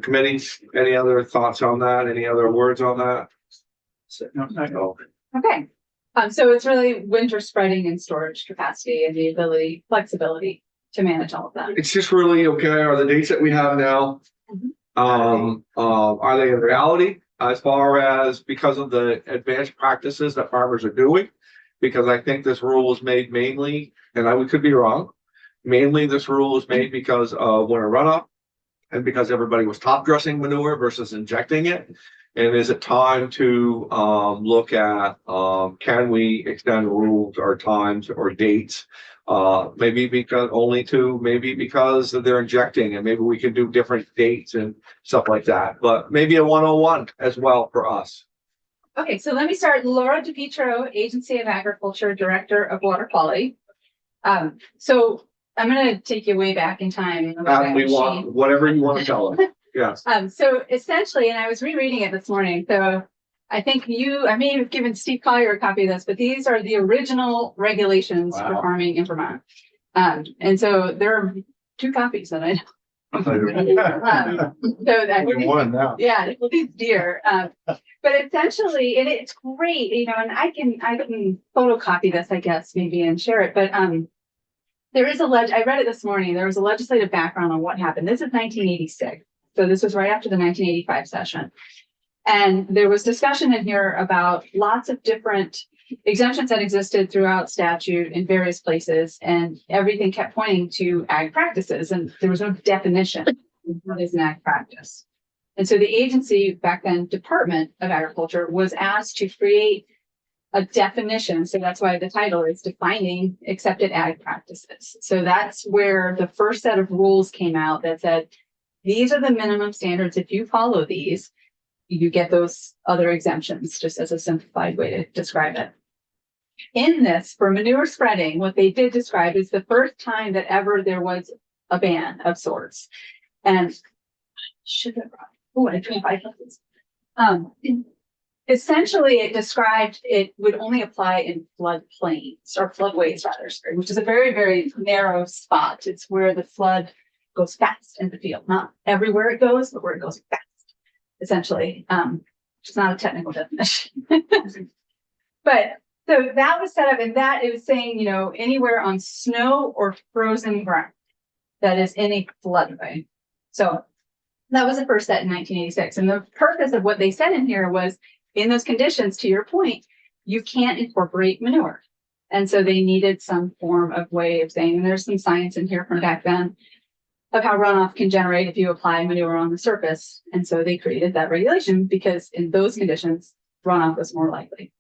Committees, any other thoughts on that? Any other words on that? No. Okay. So it's really winter spreading and storage capacity and the flexibility to manage all of that. It's just really, okay, are the dates that we have now, are they in reality as far as because of the advanced practices that farmers are doing? Because I think this rule was made mainly, and we could be wrong, mainly this rule was made because of winter runoff and because everybody was top dressing manure versus injecting it. And is it time to look at can we extend rules or times or dates? Maybe because they're injecting, and maybe we can do different dates and stuff like that. But maybe a 101 as well for us. Okay, so let me start. Laura DiPietro, Agency of Agriculture, Director of Water Quality. So I'm going to take you way back in time. We want whatever you want to tell us. Yes. So essentially, and I was rereading it this morning. So I think I may have given Steve Collier a copy of this, but these are the original regulations for farming in Vermont. And so there are 2 copies that I know. So that One now. yeah, well, these deer. But essentially, it's great, and I can photocopy this, I guess, maybe and share it. But there is I read it this morning. There was a legislative background on what happened. This is 1986. So this was right after the 1985 session. And there was discussion in here about lots of different exemptions that existed throughout statute in various places, and everything kept pointing to ag practices, and there was no definition of what is an ag practice. And so the agency back then, Department of Agriculture, was asked to create a definition. So that's why the title is defining accepted ag practices. So that's where the first set of rules came out that said, these are the minimum standards. If you follow these, you get those other exemptions, just as a simplified way to describe it. In this, for manure spreading, what they did describe is the first time that ever there was a ban of sorts. And essentially it described it would only apply in floodplains or floodways rather, which is a very, very narrow spot. It's where the flood goes fast in the field, not everywhere it goes, but where it goes fast. Essentially, which is not a technical definition. But so that was set up, and that it was saying, anywhere on snow or frozen ground that is in a floodway. So that was the first set in 1986. And the purpose of what they said in here was, in those conditions, to your point, you can't incorporate manure. And so they needed some form of way of saying, and there's some science in here from back then. of how runoff can generate if you apply manure on the surface. And so they created that regulation because in those conditions, runoff was more likely.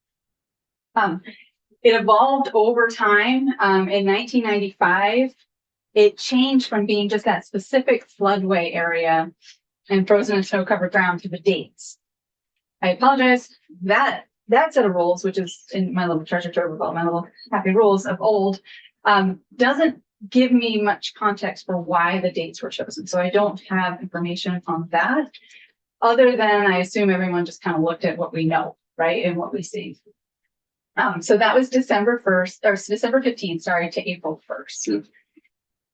It evolved over time. In 1995, it changed from being just that specific floodway area and frozen and snow covered ground to the dates. I apologize. That set of rules, which is in my little treasure trove of all my little happy rules of old, doesn't give me much context for why the dates were chosen. So I don't have information on that, other than I assume everyone just kind of looked at what we know, right, and what we see. So that was December 1st, or December 15th, sorry, to April 1st.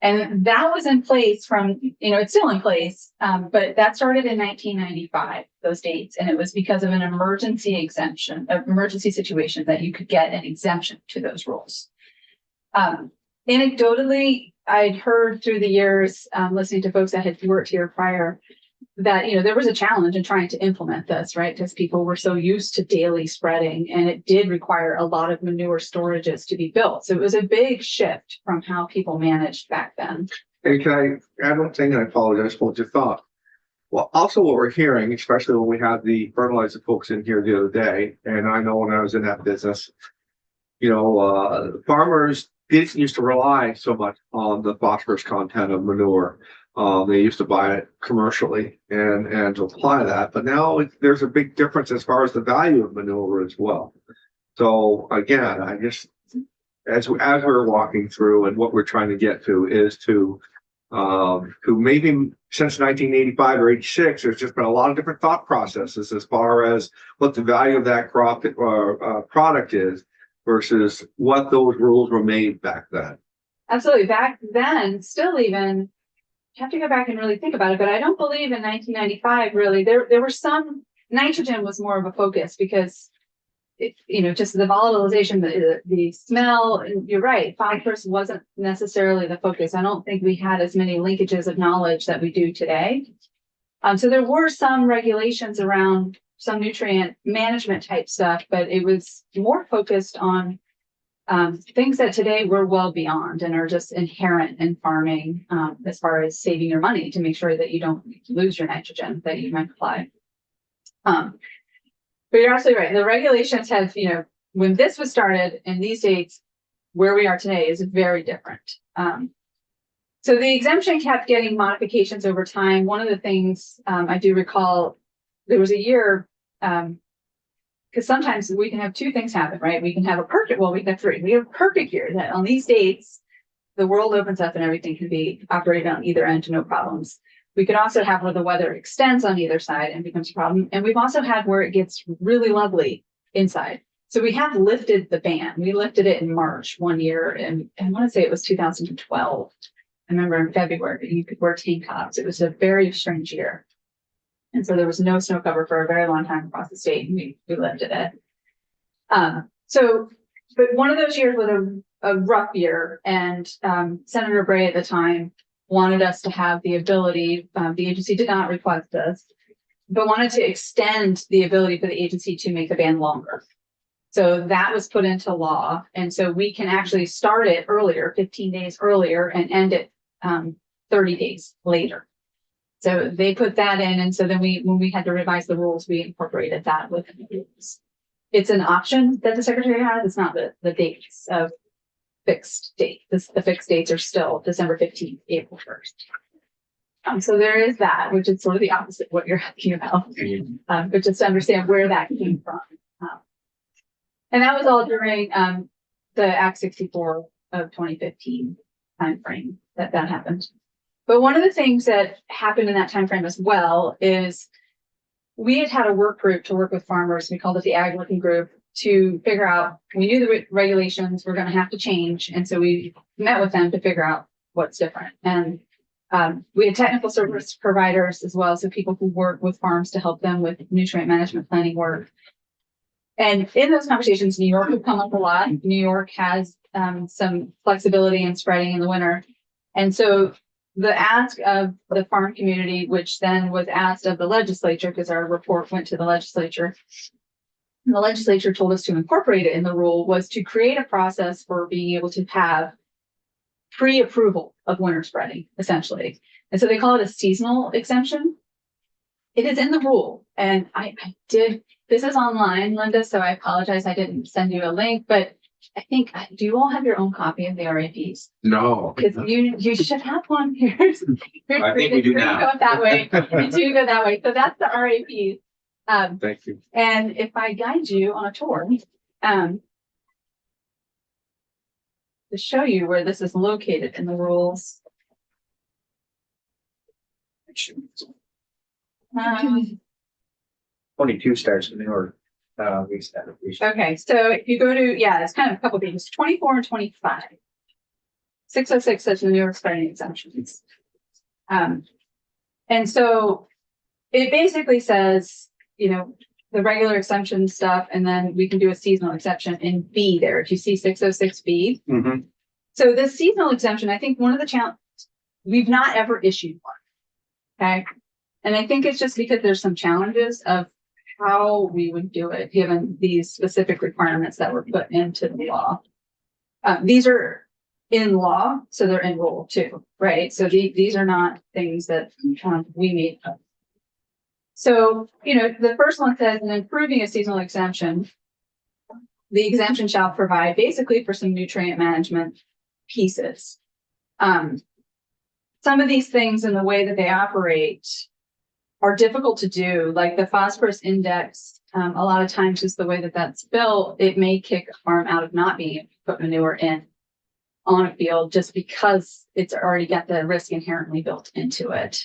And that was in place from, it's still in place, but that started in 1995, those dates. And it was because of an emergency exemption, an emergency situation that you could get an exemption to those rules. Anecdotally, I'd heard through the years, listening to folks that had worked here prior, that, there was a challenge in trying to implement this, right? Because people were so used to daily spreading, and it did require a lot of manure storages to be built. So it was a big shift from how people managed back then. And can I add one thing? I apologize for what you thought. Well, also what we're hearing, especially when we had the fertilizer folks in here the other day, and I know when I was in that business, farmers didn't used to rely so much on the phosphorus content of manure. They used to buy it commercially and to apply that, but now there's a big difference as far as the value of manure as well. So again, I just, as we're walking through, and what we're trying to get to is to maybe since 1985 or 86, there's just been a lot of different thought processes as far as what the value of that crop or product is versus what those rules were made back then. Absolutely. Back then, still even, you have to go back and really think about it, but I don't believe in 1995, really, there were some, nitrogen was more of a focus because it, just the volatilization, the smell, and you're right, phosphorus wasn't necessarily the focus. I don't think we had as many linkages of knowledge that we do today. So there were some regulations around some nutrient management type stuff, but it was more focused on things that today we're well beyond and are just inherent in farming, as far as saving your money to make sure that you don't lose your nitrogen that you might apply. But you're absolutely right. The regulations have, when this was started and these dates, where we are today is very different. So the exemption kept getting modifications over time. One of the things I do recall, there was a year, because sometimes we can have two things happen, right? We can have a perfect, we can have three. We have a perfect year that on these dates, the world opens up and everything can be operated on either end, no problems. We could also have where the weather extends on either side and becomes a problem. And we've also had where it gets really lovely inside. So we have lifted the ban. We lifted it in March one year, and I want to say it was 2012. I remember in February, you could wear tank tops. It was a very strange year. And so there was no snow cover for a very long time across the state, and we lifted it. But one of those years was a rough year, and Senator Bray at the time wanted us to have the ability, the agency did not request this, but wanted to extend the ability for the agency to make the ban longer. So that was put into law. And so we can actually start it earlier, 15 days earlier, and end it 30 days later. So they put that in. And so then when we had to revise the rules, we incorporated that within the rules. It's an option that the secretary has. It's not the dates of fixed date. The fixed dates are still December 15th, April 1st. So there is that, which is sort of the opposite of what you're asking about, but just to understand where that came from. And that was all during the Act 64 of 2015 timeframe that happened. But one of the things that happened in that timeframe as well is we had a work group to work with farmers. We called it the Ag Working Group to figure out, we knew the regulations were going to have to change. And so we met with them to figure out what's different. And we had technical service providers as well. So people who work with farms to help them with nutrient management planning work. And in those conversations, New York would come up a lot. New York has some flexibility in spreading in the winter. And so the ask of the farm community, which then was asked of the legislature, because our report went to the legislature, and the legislature told us to incorporate it in the rule, was to create a process for being able to have pre-approval of winter spreading, essentially. And so they call it a seasonal exemption. It is in the rule, and I did, this is online, Linda, so I apologize, I didn't send you a link, but I think, do you all have your own copy of the RAPs? No. Because you should have one here. I think we do now. Go that way. You do go that way. So that's the RAPs. Thank you. And if I guide you on a tour, to show you where this is located in the rules. Um, 22 starts in New lease application. Okay, so if you go to, yeah, it's kind of a couple pages, 24 and 25. 606 says the New York starting exemptions. And so it basically says, you know, the regular exemption stuff, and then we can do a seasonal exception in B there. If you see 606B. Mm-hmm. So this seasonal exemption, I think one of the challenges, we've not ever issued one. Okay. And I think it's just because there's some challenges of how we would do it, given these specific requirements that were put into the law. These are in law, so they're in rule too, right? So these are not things that we made up. So, you know, the first one says, in improving a seasonal exemption, the exemption shall provide basically for some nutrient management pieces. Some of these things in the way that they operate are difficult to do, like the phosphorus index. A lot of times just the way that that's built, it may kick a farm out of not being able to put manure in on a field just because it's already got the risk inherently built into it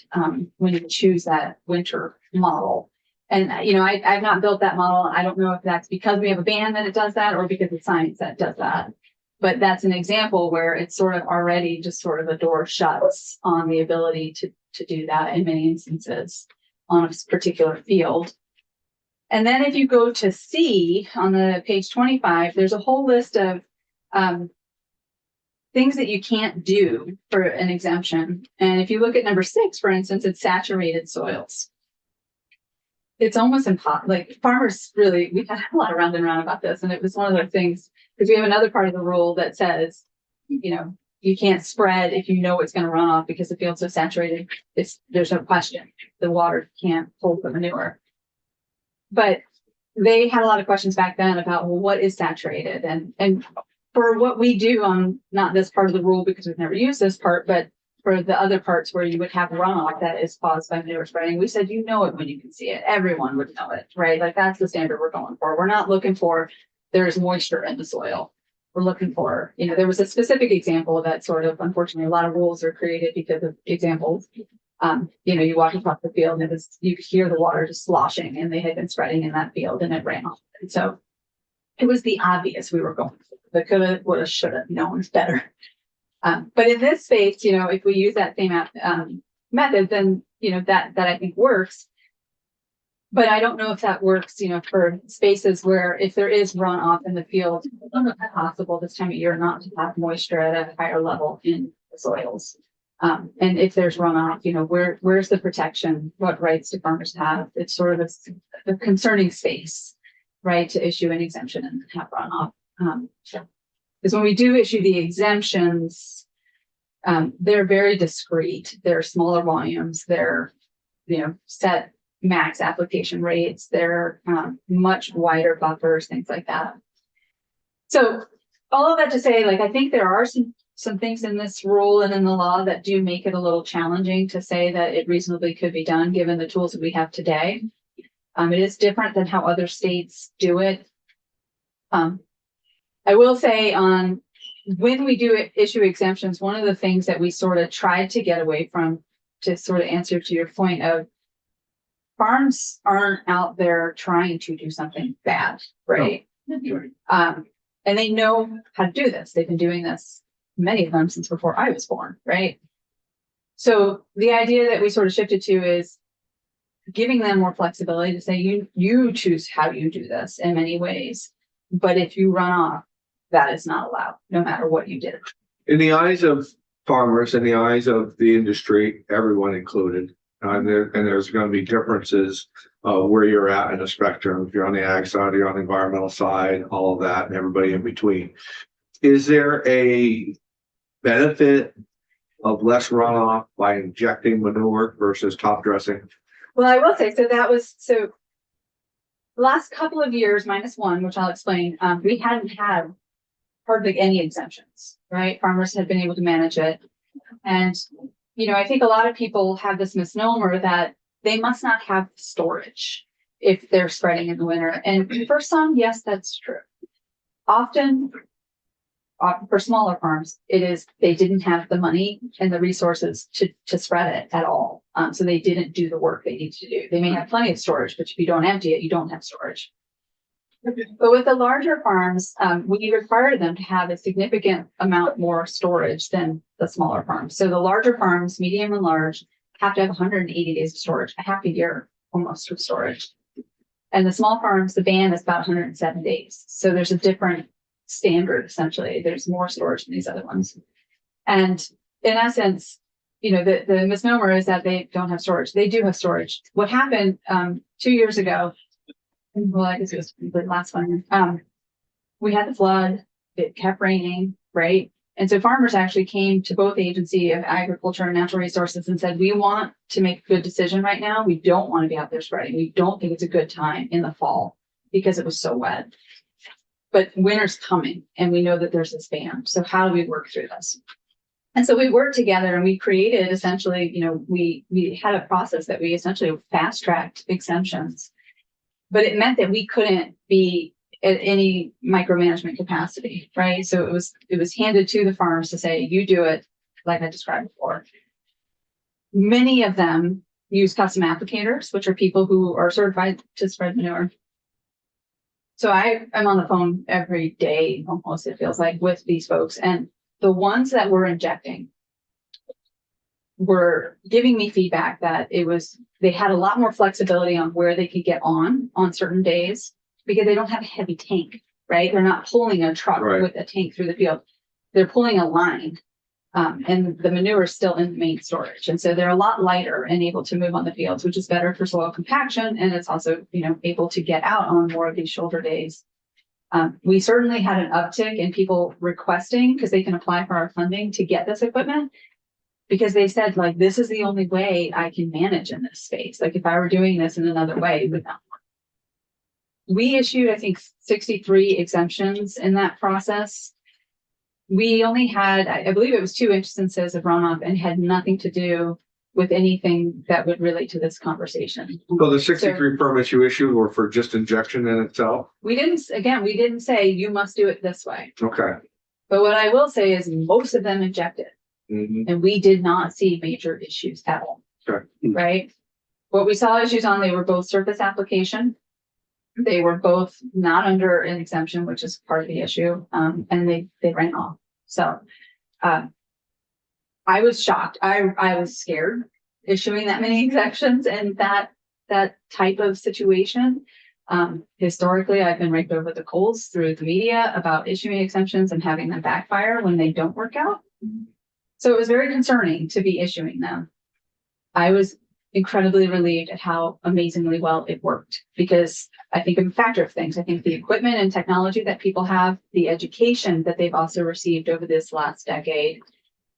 when you choose that winter model. And, you know, I've not built that model. I don't know if that's because we have a ban that it does that or because it's science that does that. But that's an example where it's sort of already just sort of the door shuts on the ability to do that in many instances on a particular field. And then if you go to C on the page 25, there's a whole list of things that you can't do for an exemption. And if you look at number 6, for instance, it's saturated soils. It's almost impossible. Like farmers really, we had a lot of round and round about this. And it was one of those things, because we have another part of the rule that says, you know, you can't spread if you know it's going to run off because the field's so saturated. There's no question. The water can't hold the manure. But they had a lot of questions back then about, well, what is saturated? And for what we do on not this part of the rule, because we've never used this part, but for the other parts where you would have runoff that is caused by manure spreading, we said, you know it when you can see it. Everyone would know it, right? Like that's the standard we're going for. We're not looking for there's moisture in the soil. We're looking for, you know, there was a specific example of that sort of, unfortunately, a lot of rules are created because of examples. You know, you walk across the field and you could hear the water just sloshing and they had been spreading in that field and it ran off. And so it was the obvious we were going for. The coulda, woulda, shoulda, known better. But in this space, you know, if we use that same method, then, you know, that I think works. But I don't know if that works, you know, for spaces where if there is runoff in the field, it's possible this time of year not to have moisture at a higher level in the soils. And if there's runoff, you know, where's the protection? What rights do farmers have? It's sort of a concerning space, right, to issue an exemption and have runoff. Because when we do issue the exemptions, they're very discreet. They're smaller volumes. They're, you know, set max application rates. They're much wider buffers, things like that. So all of that to say, like, I think there are some things in this rule and in the law that do make it a little challenging to say that it reasonably could be done given the tools that we have today. It is different than how other states do it. I will say when we do issue exemptions, one of the things that we sort of tried to get away from, to sort of answer to your point of, farms aren't out there trying to do something bad, right? No. And they know how to do this. They've been doing this, many of them, since before I was born, right? So the idea that we sort of shifted to is giving them more flexibility to say, you choose how you do this in many ways. But if you run off, that is not allowed, no matter what you did. In the eyes of farmers, in the eyes of the industry, everyone included, and there's going to be differences where you're at in the spectrum. If you're on the ag side, you're on the environmental side, all of that, and everybody in between. Is there a benefit of less runoff by injecting manure versus top dressing? Well, I will say, so that was, so last couple of years, -1, which I'll explain, we hadn't had hardly any exemptions, right? Farmers had been able to manage it. And, you know, I think a lot of people have this misnomer that they must not have storage if they're spreading in the winter. And for some, yes, that's true. Often, for smaller farms, it is, they didn't have the money and the resources to spread it at all. So they didn't do the work they needed to do. They may have plenty of storage, but if you don't empty it, you don't have storage. But with the larger farms, we require them to have a significant amount more storage than the smaller farms. So the larger farms, medium and large, have to have 180 days of storage, a half a year almost of storage. And the small farms, the ban is about 107 days. So there's a different standard, essentially. There's more storage than these other ones. And in essence, you know, the misnomer is that they don't have storage. They do have storage. What happened 2 years ago, well, I guess it was the last one, we had the flood, it kept raining, right? And so farmers actually came to both Agency of Agriculture and Natural Resources and said, we want to make a good decision right now. We don't want to be out there spreading. We don't think it's a good time in the fall because it was so wet. But winter's coming and we know that there's this ban. So how do we work through this? And so we worked together and we created essentially, you know, we had a process that we essentially fast-tracked exemptions. But it meant that we couldn't be at any micromanagement capacity, right? So it was handed to the farms to say, you do it like I described before. Many of them use custom applicators, which are people who are certified to spread manure. So I'm on the phone every day, almost it feels like, with these folks. And the ones that were injecting were giving me feedback that they had a lot more flexibility on where they could get on certain days because they don't have a heavy tank, right? They're not pulling a truck with a tank through the field. They're pulling a line and the manure is still in the main storage. And so they're a lot lighter and able to move on the fields, which is better for soil compaction. And it's also, you know, able to get out on more of these shoulder days. We certainly had an uptick in people requesting because they can apply for our funding to get this equipment. Because they said, like, this is the only way I can manage in this space. Like, if I were doing this in another way, it would not work. We issued, I think, 63 exemptions in that process. We only had, I believe it was 2 instances of runoff and had nothing to do with anything that would relate to this conversation. So the 63 permits you issued were for just injection in itself? We didn't say you must do it this way. Okay. But what I will say is most of them injected. Mm-hmm. And we did not see major issues at all. Sure. Right? What we saw issues on, they were both surface application. They were both not under an exemption, which is part of the issue. And they ran off. So I was shocked. I was scared issuing that many exemptions and that type of situation. Historically, I've been raked over the coals through the media about issuing exemptions and having them backfire when they don't work out. So it was very concerning to be issuing them. I was incredibly relieved at how amazingly well it worked because I think of a factor of things. I think the equipment and technology that people have, the education that they've also received over this last decade,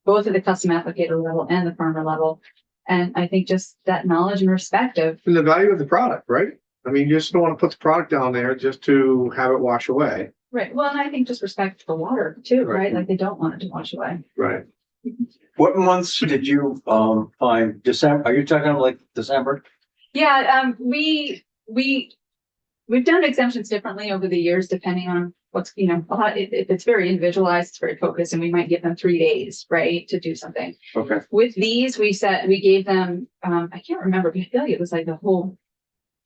both at the custom applicator level and the farmer level. And I think just that knowledge and respect of And the value of the product, right? I mean, you just don't want to put the product down there just to have it wash away. right. Well, and I think just respect for water too, right? Like they don't want it to wash away. Right. What months did you find December? Are you talking about like December? Yeah, we've done exemptions differently over the years, depending on what's, you know, a lot, it's very individualized, it's very focused, and we might give them 3 days, right, to do something. Okay. With these, we gave them, I can't remember, but I feel like it was like the whole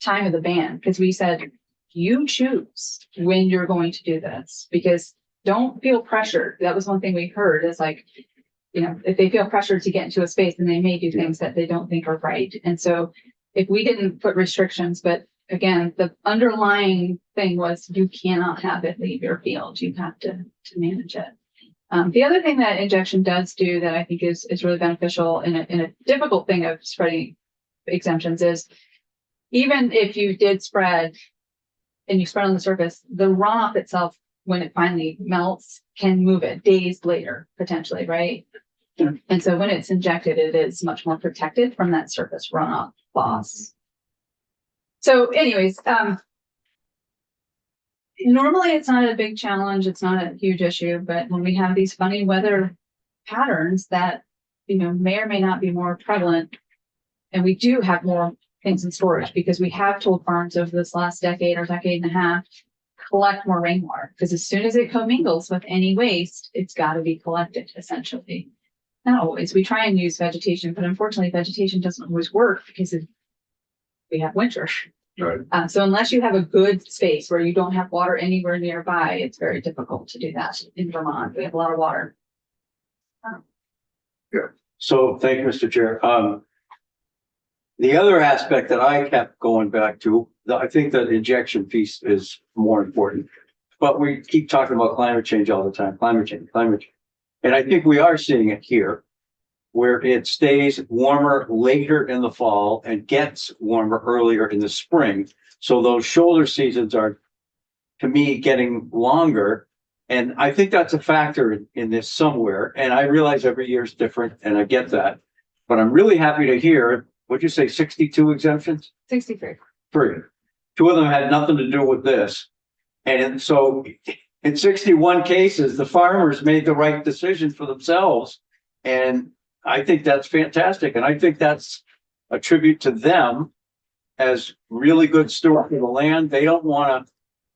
time of the ban, because we said, you choose when you're going to do this, because don't feel pressured. That was one thing we heard is like, you know, if they feel pressured to get into a space, then they may do things that they don't think are right. And so if we didn't put restrictions, but again, the underlying thing was you cannot have it leave your field. You have to manage it. The other thing that injection does do that I think is really beneficial in a difficult thing of spreading exemptions is even if you did spread and you spread on the surface, the runoff itself, when it finally melts, can move it days later, potentially, right? And so when it's injected, it is much more protected from that surface runoff loss. So anyways, normally it's not a big challenge. It's not a huge issue, but when we have these funny weather patterns that, may or may not be more prevalent, and we do have more things in storage because we have told farms over this last decade or decade and a half, collect more rainwater, because as soon as it commingles with any waste, it's got to be collected essentially. Not always. We try and use vegetation, but unfortunately vegetation doesn't always work because we have winter. Right. So unless you have a good space where you don't have water anywhere nearby, it's very difficult to do that in Vermont. We have a lot of water. So thank you, Mr. Chair. The other aspect that I kept going back to, I think the injection piece is more important. But we keep talking about climate change all the time, climate change. And I think we are seeing it here, where it stays warmer later in the fall and gets warmer earlier in the spring. So those shoulder seasons are, to me, getting longer. And I think that's a factor in this somewhere. And I realize every year is different, and I get that. But I'm really happy to hear, what'd you say, 62 exemptions? 63. 3. 2 of them had nothing to do with this. And so in 61 cases, the farmers made the right decision for themselves. And I think that's fantastic. And I think that's a tribute to them as really good stewards of the land. They don't want to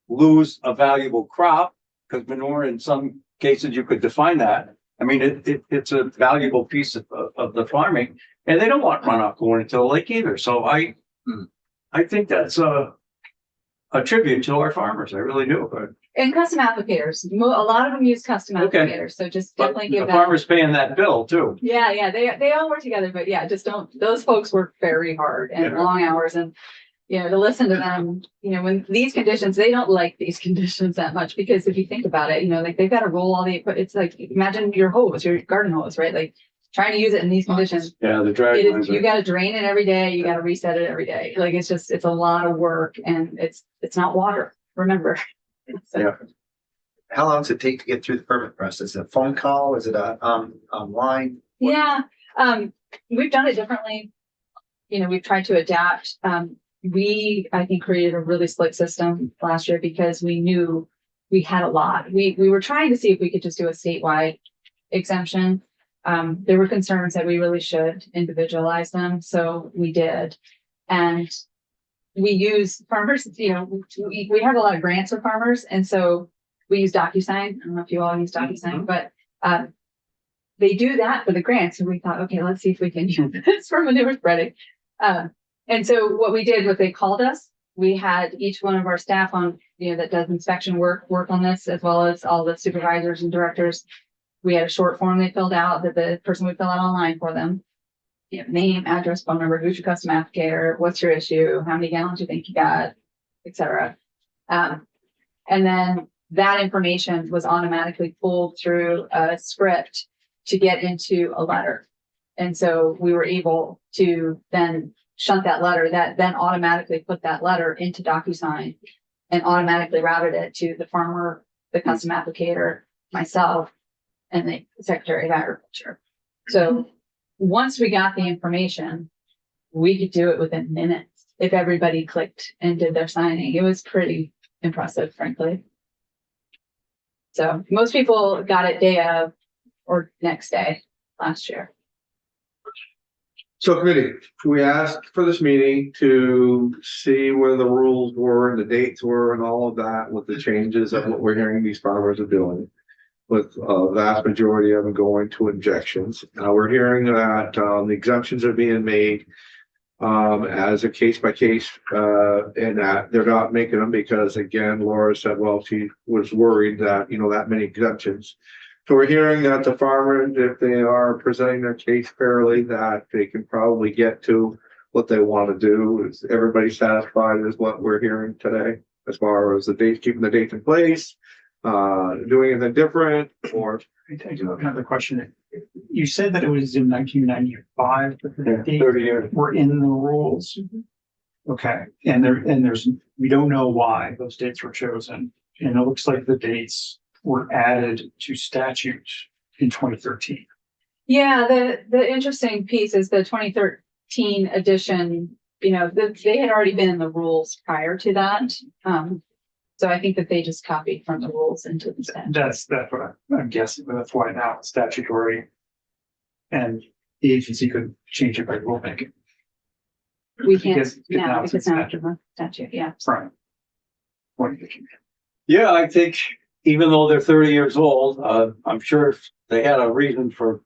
lose a valuable crop, because manure, in some cases, you could define that. I mean, it's a valuable piece of the farming, and they don't want runoff going into the lake either. So I think that's a tribute to our farmers. I really do. But And custom applicators, a lot of them use custom Okay. applicators, so just definitely the give that. farmer's paying that bill too. Yeah, they all work together, but yeah, just don't, those folks work very hard and Yeah. long hours, and, to listen to them, when these conditions, they don't like these conditions that much, because if you think about it, like they've got to roll all the equipment. It's like, imagine your hose, your garden hose, right? Like trying to use it in these conditions. Yeah, the drag lines You are- got to drain it every day. You got to reset it every day. Like, it's a lot of work, and it's not water. Remember. So, Yeah. How long does it take to get through the permit process? Is it a phone call? Is it online? Yeah, we've done it differently. We've tried to adapt. I think, created a really slick system last year because we knew we had a lot. We were trying to see if we could just do a statewide exemption. There were concerns that we really should individualize them, so we did. And we use farmers, we have a lot of grants with farmers, and so we use DocuSign. I don't know if you all use DocuSign, but they do that for the grants. And we thought, okay, let's see if we can use this for manure spreading. And so what we did was they called us. We had each one of our staff on, that does inspection work on this, as well as all the supervisors and directors. We had a short form they filled out that the person would fill out online for them. Name, address, phone number, who's your custom applicator, what's your issue, how many gallons you think you got, etc. And then that information was automatically pulled through a script to get into a letter. And so we were able to then shunt that letter, that then automatically put that letter into DocuSign and automatically routed it to the farmer, the custom applicator, myself, and the Secretary of Agriculture. So once we got the information, we could do it within minutes if everybody clicked and did their signing. It was pretty impressive, frankly. So most people got it day of or next day last year. So committee, we asked for this meeting to see where the rules were and the dates were and all of that with the changes of what we're hearing these farmers are doing. With a vast majority of them going to injections. We're hearing that the exemptions are being made as a case by case, and that they're not making them because, again, Laura said, well, she was worried that, that many exemptions. So we're hearing that the farmers, if they are presenting their case fairly, that they can probably get to what they want to do. Is everybody satisfied with what we're hearing today as far as the date, keeping the dates in place? Doing anything different, or I do have another question. You said that it was in 1995, but the dates 30 years. were in the rules. Okay, and there's we don't know why those dates were chosen, and it looks like the dates were added to statute in 2013. Yeah, the interesting piece is the 2013 edition, they had already been in the rules prior to that. So I think that they just copied from the rules into the statute. That's what I'm guessing, but that's why now it's statutory. And the agency could change it by rulemaking. We can't Because now it's because in now after the statute, yeah. Right. What do you think? Yeah, I think even though they're 30 years old, I'm sure they had a reason for.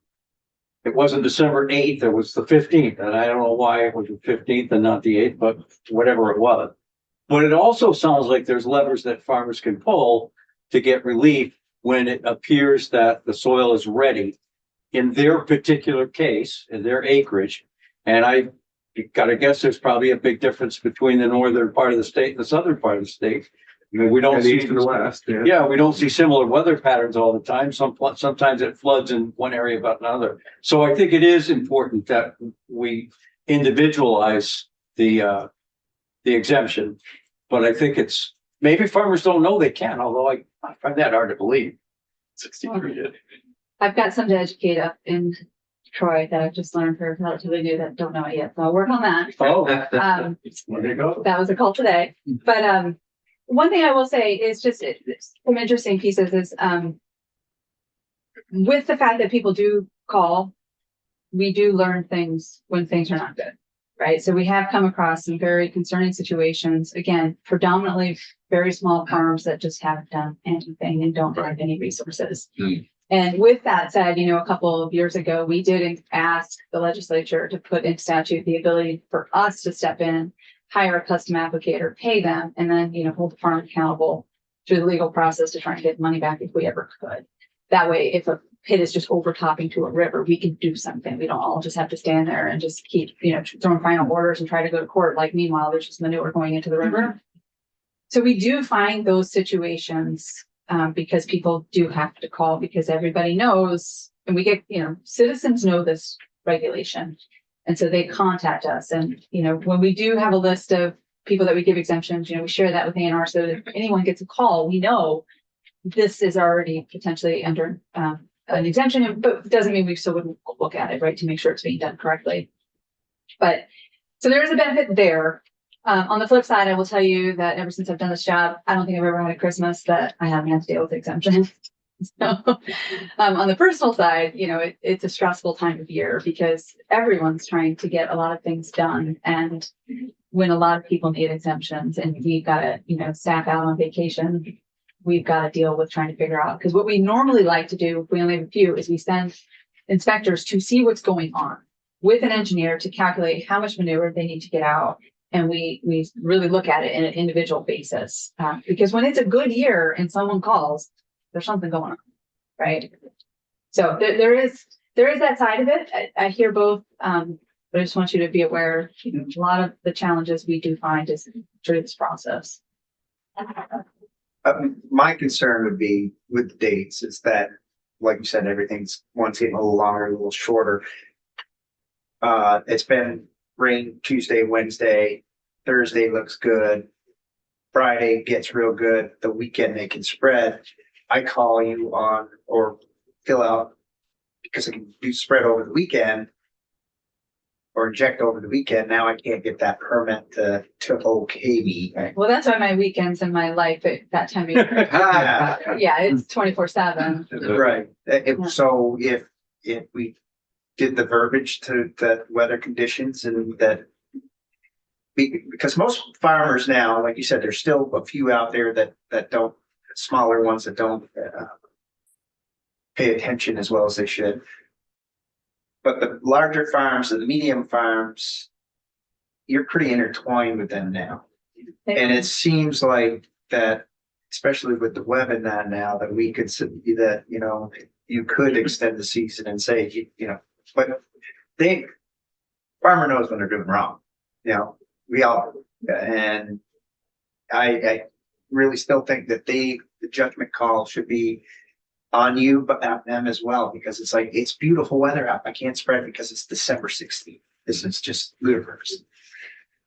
It wasn't December 8th, it was the 15th, and I don't know why it was the 15th and not the 8th, but whatever it was. But it also sounds like there's levers that farmers can pull to get relief when it appears that the soil is ready in their particular case, in their acreage. And I gotta guess there's probably a big difference between the northern part of the state and the southern part of the state. I mean, we don't And see east and the west, yeah. Yeah, we don't see similar weather patterns all the time. Sometimes it floods in one area but another. So I think it is important that we individualize the exemption. But I think it's, maybe farmers don't know they can, although I find that hard to believe. 63 did. I've got some to educate up in Troy that I've just learned for relatively new that don't know it yet. So I'll work on that. Oh, Um, there you go. that was a call today. But one thing I will say is just some interesting pieces is with the fact that people do call, we do learn things when things are not good, right? So we have come across some very concerning situations, again, predominantly very small farms that just haven't done anything and don't have any resources. And with that said, a couple of years ago, we did ask the legislature to put in statute the ability for us to step in, hire a custom applicator, pay them, and then, hold the farm accountable through the legal process to try and get money back if we ever could. That way, if a pit is just overtopping to a river, we can do something. We don't all just have to stand there and just keep, throwing final orders and try to go to court. Like, meanwhile, there's just manure going into the river. So we do find those situations because people do have to call because everybody knows, and we get, citizens know this regulation. And so they contact us. And, when we do have a list of people that we give exemptions, we share that with A&R. So if anyone gets a call, we know this is already potentially under an exemption, but it doesn't mean we still wouldn't look at it, right, to make sure it's being done correctly. But so there is a benefit there. On the flip side, I will tell you that ever since I've done this job, I don't think I've ever had a Christmas that I haven't had to deal with exemption. So on the personal side, it's a stressful time of year because everyone's trying to get a lot of things done. And when a lot of people need exemptions and we've got to, staff out on vacation, we've got to deal with trying to figure out, because what we normally like to do, if we only have a few, is we send inspectors to see what's going on with an engineer to calculate how much manure they need to get out. And we really look at it in an individual basis, because when it's a good year and someone calls, there's something going on, right? So there is that side of it. I hear both, but I just want you to be aware, a lot of the challenges we do find is through this process. My concern would be with the dates is that, like you said, everything's one's getting a little longer, a little shorter. It's been rain Tuesday, Wednesday, Thursday looks good. Friday gets real good. The weekend they can spread. I call you on or fill out because I can do spread over the weekend or inject over the weekend. Now I can't get that permit to okay me. Well, that's why my weekends and my life at that time of year. Yeah, it's 24/7. Right. So if we did the verbiage to the weather conditions and that, because most farmers now, like you said, there's still a few out there that don't, smaller ones that don't pay attention as well as they should. But the larger farms and the medium farms, you're pretty intertwined with them now. And it seems like that, especially with the web and that now, that we could see that, you could extend the season and say, but farmer knows when they're doing wrong, we all, and I really still think that the judgment call should be on you, but at them as well, because it's like, it's beautiful weather out. I can't spread because it's December 16th. This is just ludicrous.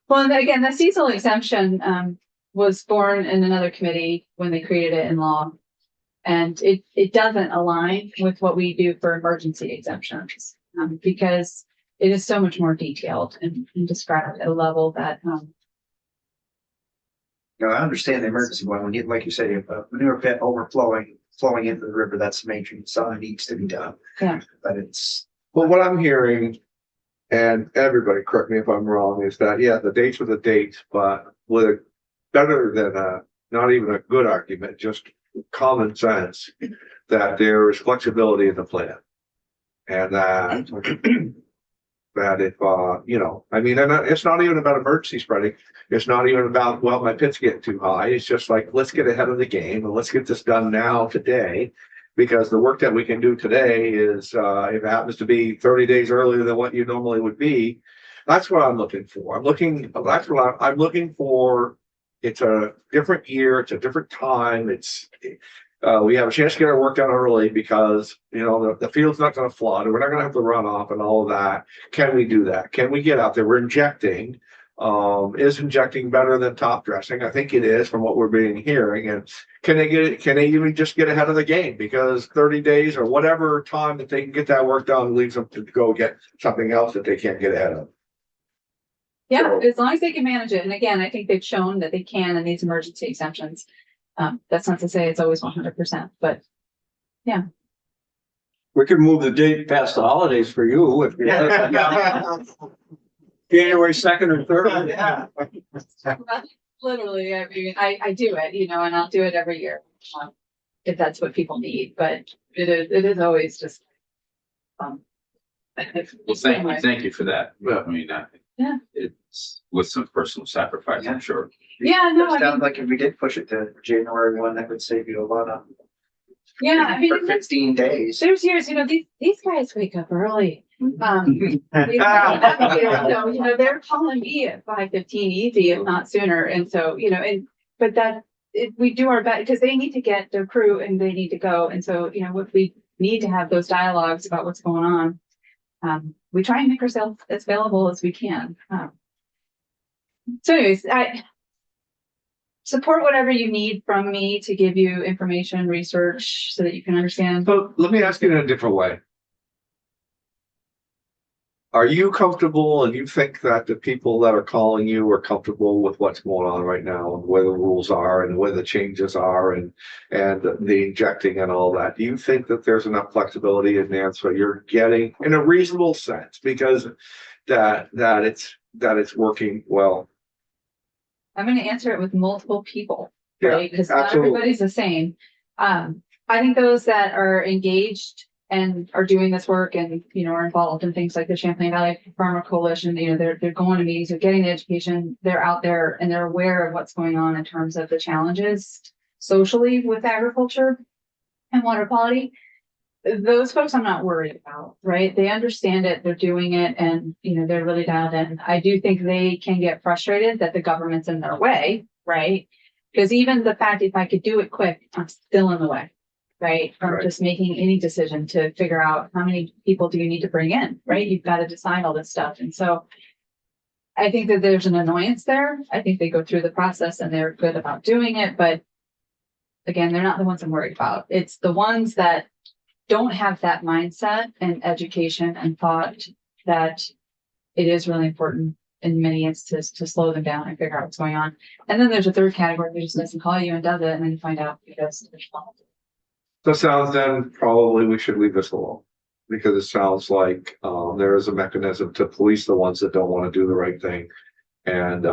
Well, and again, the seasonal exemption was born in another committee when they created it in law. And it doesn't align with what we do for emergency exemptions, because it is so much more detailed and described at a level that, You know, I understand the emergency one, when you, like you say, if a manure pit flowing into the river, that's major, something needs to be done. Yeah. But it's, Well, what I'm hearing, and everybody correct me if I'm wrong, is that, yeah, the dates were the dates, but with a better than not even a good argument, just common sense, that there is flexibility in the plan. And that, that if, you know, I mean, and it's not even about emergency spreading. It's not even about, well, my pit's getting too high. It's just like, let's get ahead of the game and let's get this done now, today. Because the work that we can do today is, if it happens to be 30 days earlier than what you normally would be, that's what I'm looking for. I'm looking for. It's a different year. It's a different time. We have a chance to get our work done early because, you know, the field's not going to flood. We're not going to have to run off and all of that. Can we do that? Can we get out there? We're injecting. Is injecting better than top dressing? I think it is from what we're being hearing. And can they even just get ahead of the game? Because 30 days or whatever time that they can get that work done leaves them to go get something else that they can't get ahead of. yeah, as long as they can manage it. And again, I think they've shown that they can in these emergency exemptions. That's not to say it's always 100%, but We could move the date past the holidays for you if you. January 2nd or 3rd. yeah. literally, I mean, I do it, you know, and I'll do it every year. If that's what people need, but it is always just. Well, thank you for that. I mean, Yeah. it's with some personal sacrifice, I'm sure. Yeah, no, I Sounds mean, like if we did push it to January 1, that would save you a lot of, yeah, I mean, for 15 days. there's years, you know, these guys wake up early. So, you know, they're calling me at 5:15 easy, if not sooner. And so, you know, but we do our best because they need to get their crew and they need to go. And so, you know, if we need to have those dialogues about what's going on, we try and make ourselves as available as we can. So anyways, I support whatever you need from me to give you information, research so that you can understand. So let me ask you in a different way. Are you comfortable and you think that the people that are calling you are comfortable with what's going on right now and where the rules are and where the changes are and the injecting and all that? Do you think that there's enough flexibility in there so you're getting in a reasonable sense because that it's working well? I'm going to answer it with multiple people, Yeah, right? Because not absolutely. everybody's the same. I think those that are engaged and are doing this work and, you know, are involved in things like the Champlain Valley Farmer Coalition, you know, they're going to meetings, they're getting the education, they're out there and they're aware of what's going on in terms of the challenges socially with agriculture and water quality. Those folks I'm not worried about, right? They understand it, they're doing it, and, you know, they're really dialed in. I do think they can get frustrated that the government's in their way, right? Because even the fact if I could do it quick, I'm still in the way, right? From Right. just making any decision to figure out how many people do you need to bring in, right? You've got to decide all this stuff. And so I think that there's an annoyance there. I think they go through the process and they're good about doing it, but again, they're not the ones I'm worried about. It's the ones that don't have that mindset and education and thought that it is really important in many instances to slow them down and figure out what's going on. And then there's a third category that just doesn't call you and does it, and then you find out because there's So it sounds then probably we should leave this alone. Because it sounds like there is a mechanism to police the ones that don't want to do the right thing. And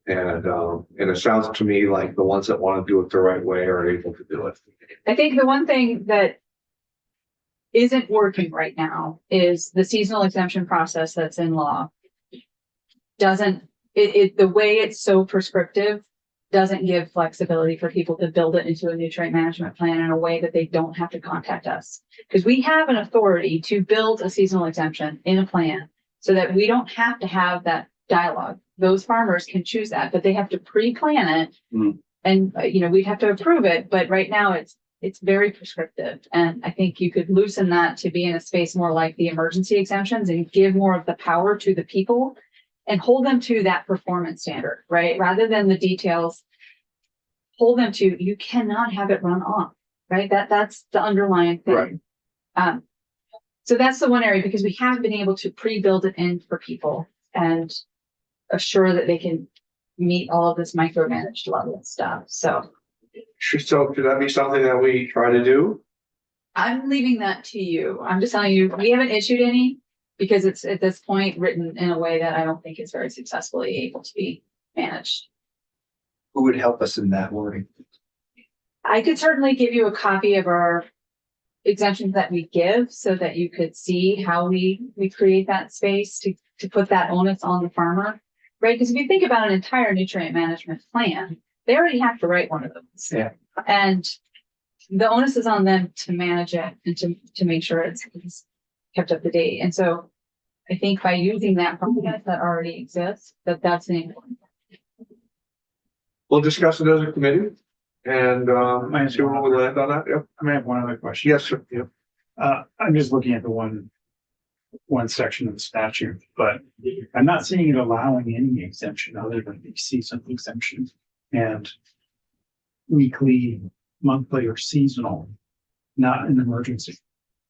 it sounds to me like the ones that want to do it the right way are able to do it. I think the one thing that isn't working right now is the seasonal exemption process that's in law. The way it's so prescriptive doesn't give flexibility for people to build it into a nutrient management plan in a way that they don't have to contact us. Because we have an authority to build a seasonal exemption in a plan so that we don't have to have that dialogue. Those farmers can choose that, but they have to pre-plan it. Mm. And, you know, we'd have to approve it, but right now it's very prescriptive. And I think you could loosen that to be in a space more like the emergency exemptions and give more of the power to the people and hold them to that performance standard, right? Rather than the details, hold them to, you cannot have it run off, right? That's the underlying thing. Right. So that's the one area, because we haven't been able to pre-build it in for people and assure that they can meet all of this micromanaged level stuff. So Should that be something that we try to do? I'm leaving that to you. I'm just telling you, we haven't issued any because it's at this point written in a way that I don't think is very successfully able to be managed. Who would help us in that wording? I could certainly give you a copy of our exemptions that we give so that you could see how we create that space to put that onus on the farmer, right? Because if you think about an entire nutrient management plan, they already have to write one of those. Yeah. And the onus is on them to manage it and to make sure it's kept up to date. And so I think by using that process that already exists, that's an important. We'll discuss it as a committee and, see where we land on that. Yep. I may have one other question. Yes, sir. Yep. I'm just looking at the one section of the statute, but I'm not seeing it allowing any exemption other than the seasonal exemption and weekly, monthly, or seasonal, not an emergency.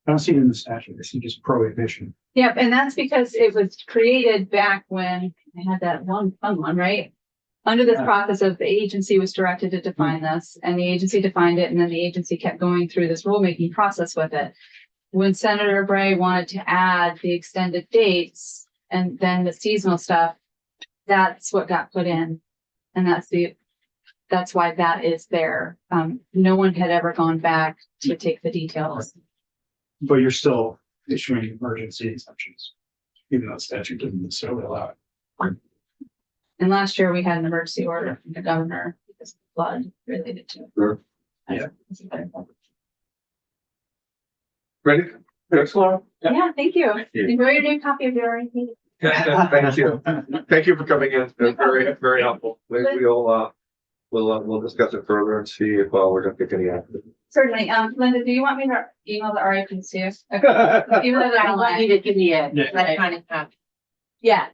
I don't see it in the statute. I see just prohibition. Yeah, and that's because it was created back when I had that one fun one, right? Under this process of the agency was directed to define this, and the agency defined it, and then the agency kept going through this rulemaking process with it. When Senator Bray wanted to add the extended dates and then the seasonal stuff, that's what got put in. And that's why that is there. No one had ever gone back to take the details. But you're still issuing emergency exemptions, even though the statute doesn't necessarily allow it. And last year we had an emergency order from the governor because of flood related to it. Sure. Yeah. Ready? Yes, Laura? Yeah, thank you. Enjoy your new copy of your RIP. Thank you. Thank you for coming in. It's very, very helpful. We'll discuss it further and see if we're gonna pick any action. Certainly. Linda, do you want me to email the RIPs to you? Okay. Even though they're I want you online. to give me a Yeah. electronic copy. Yeah,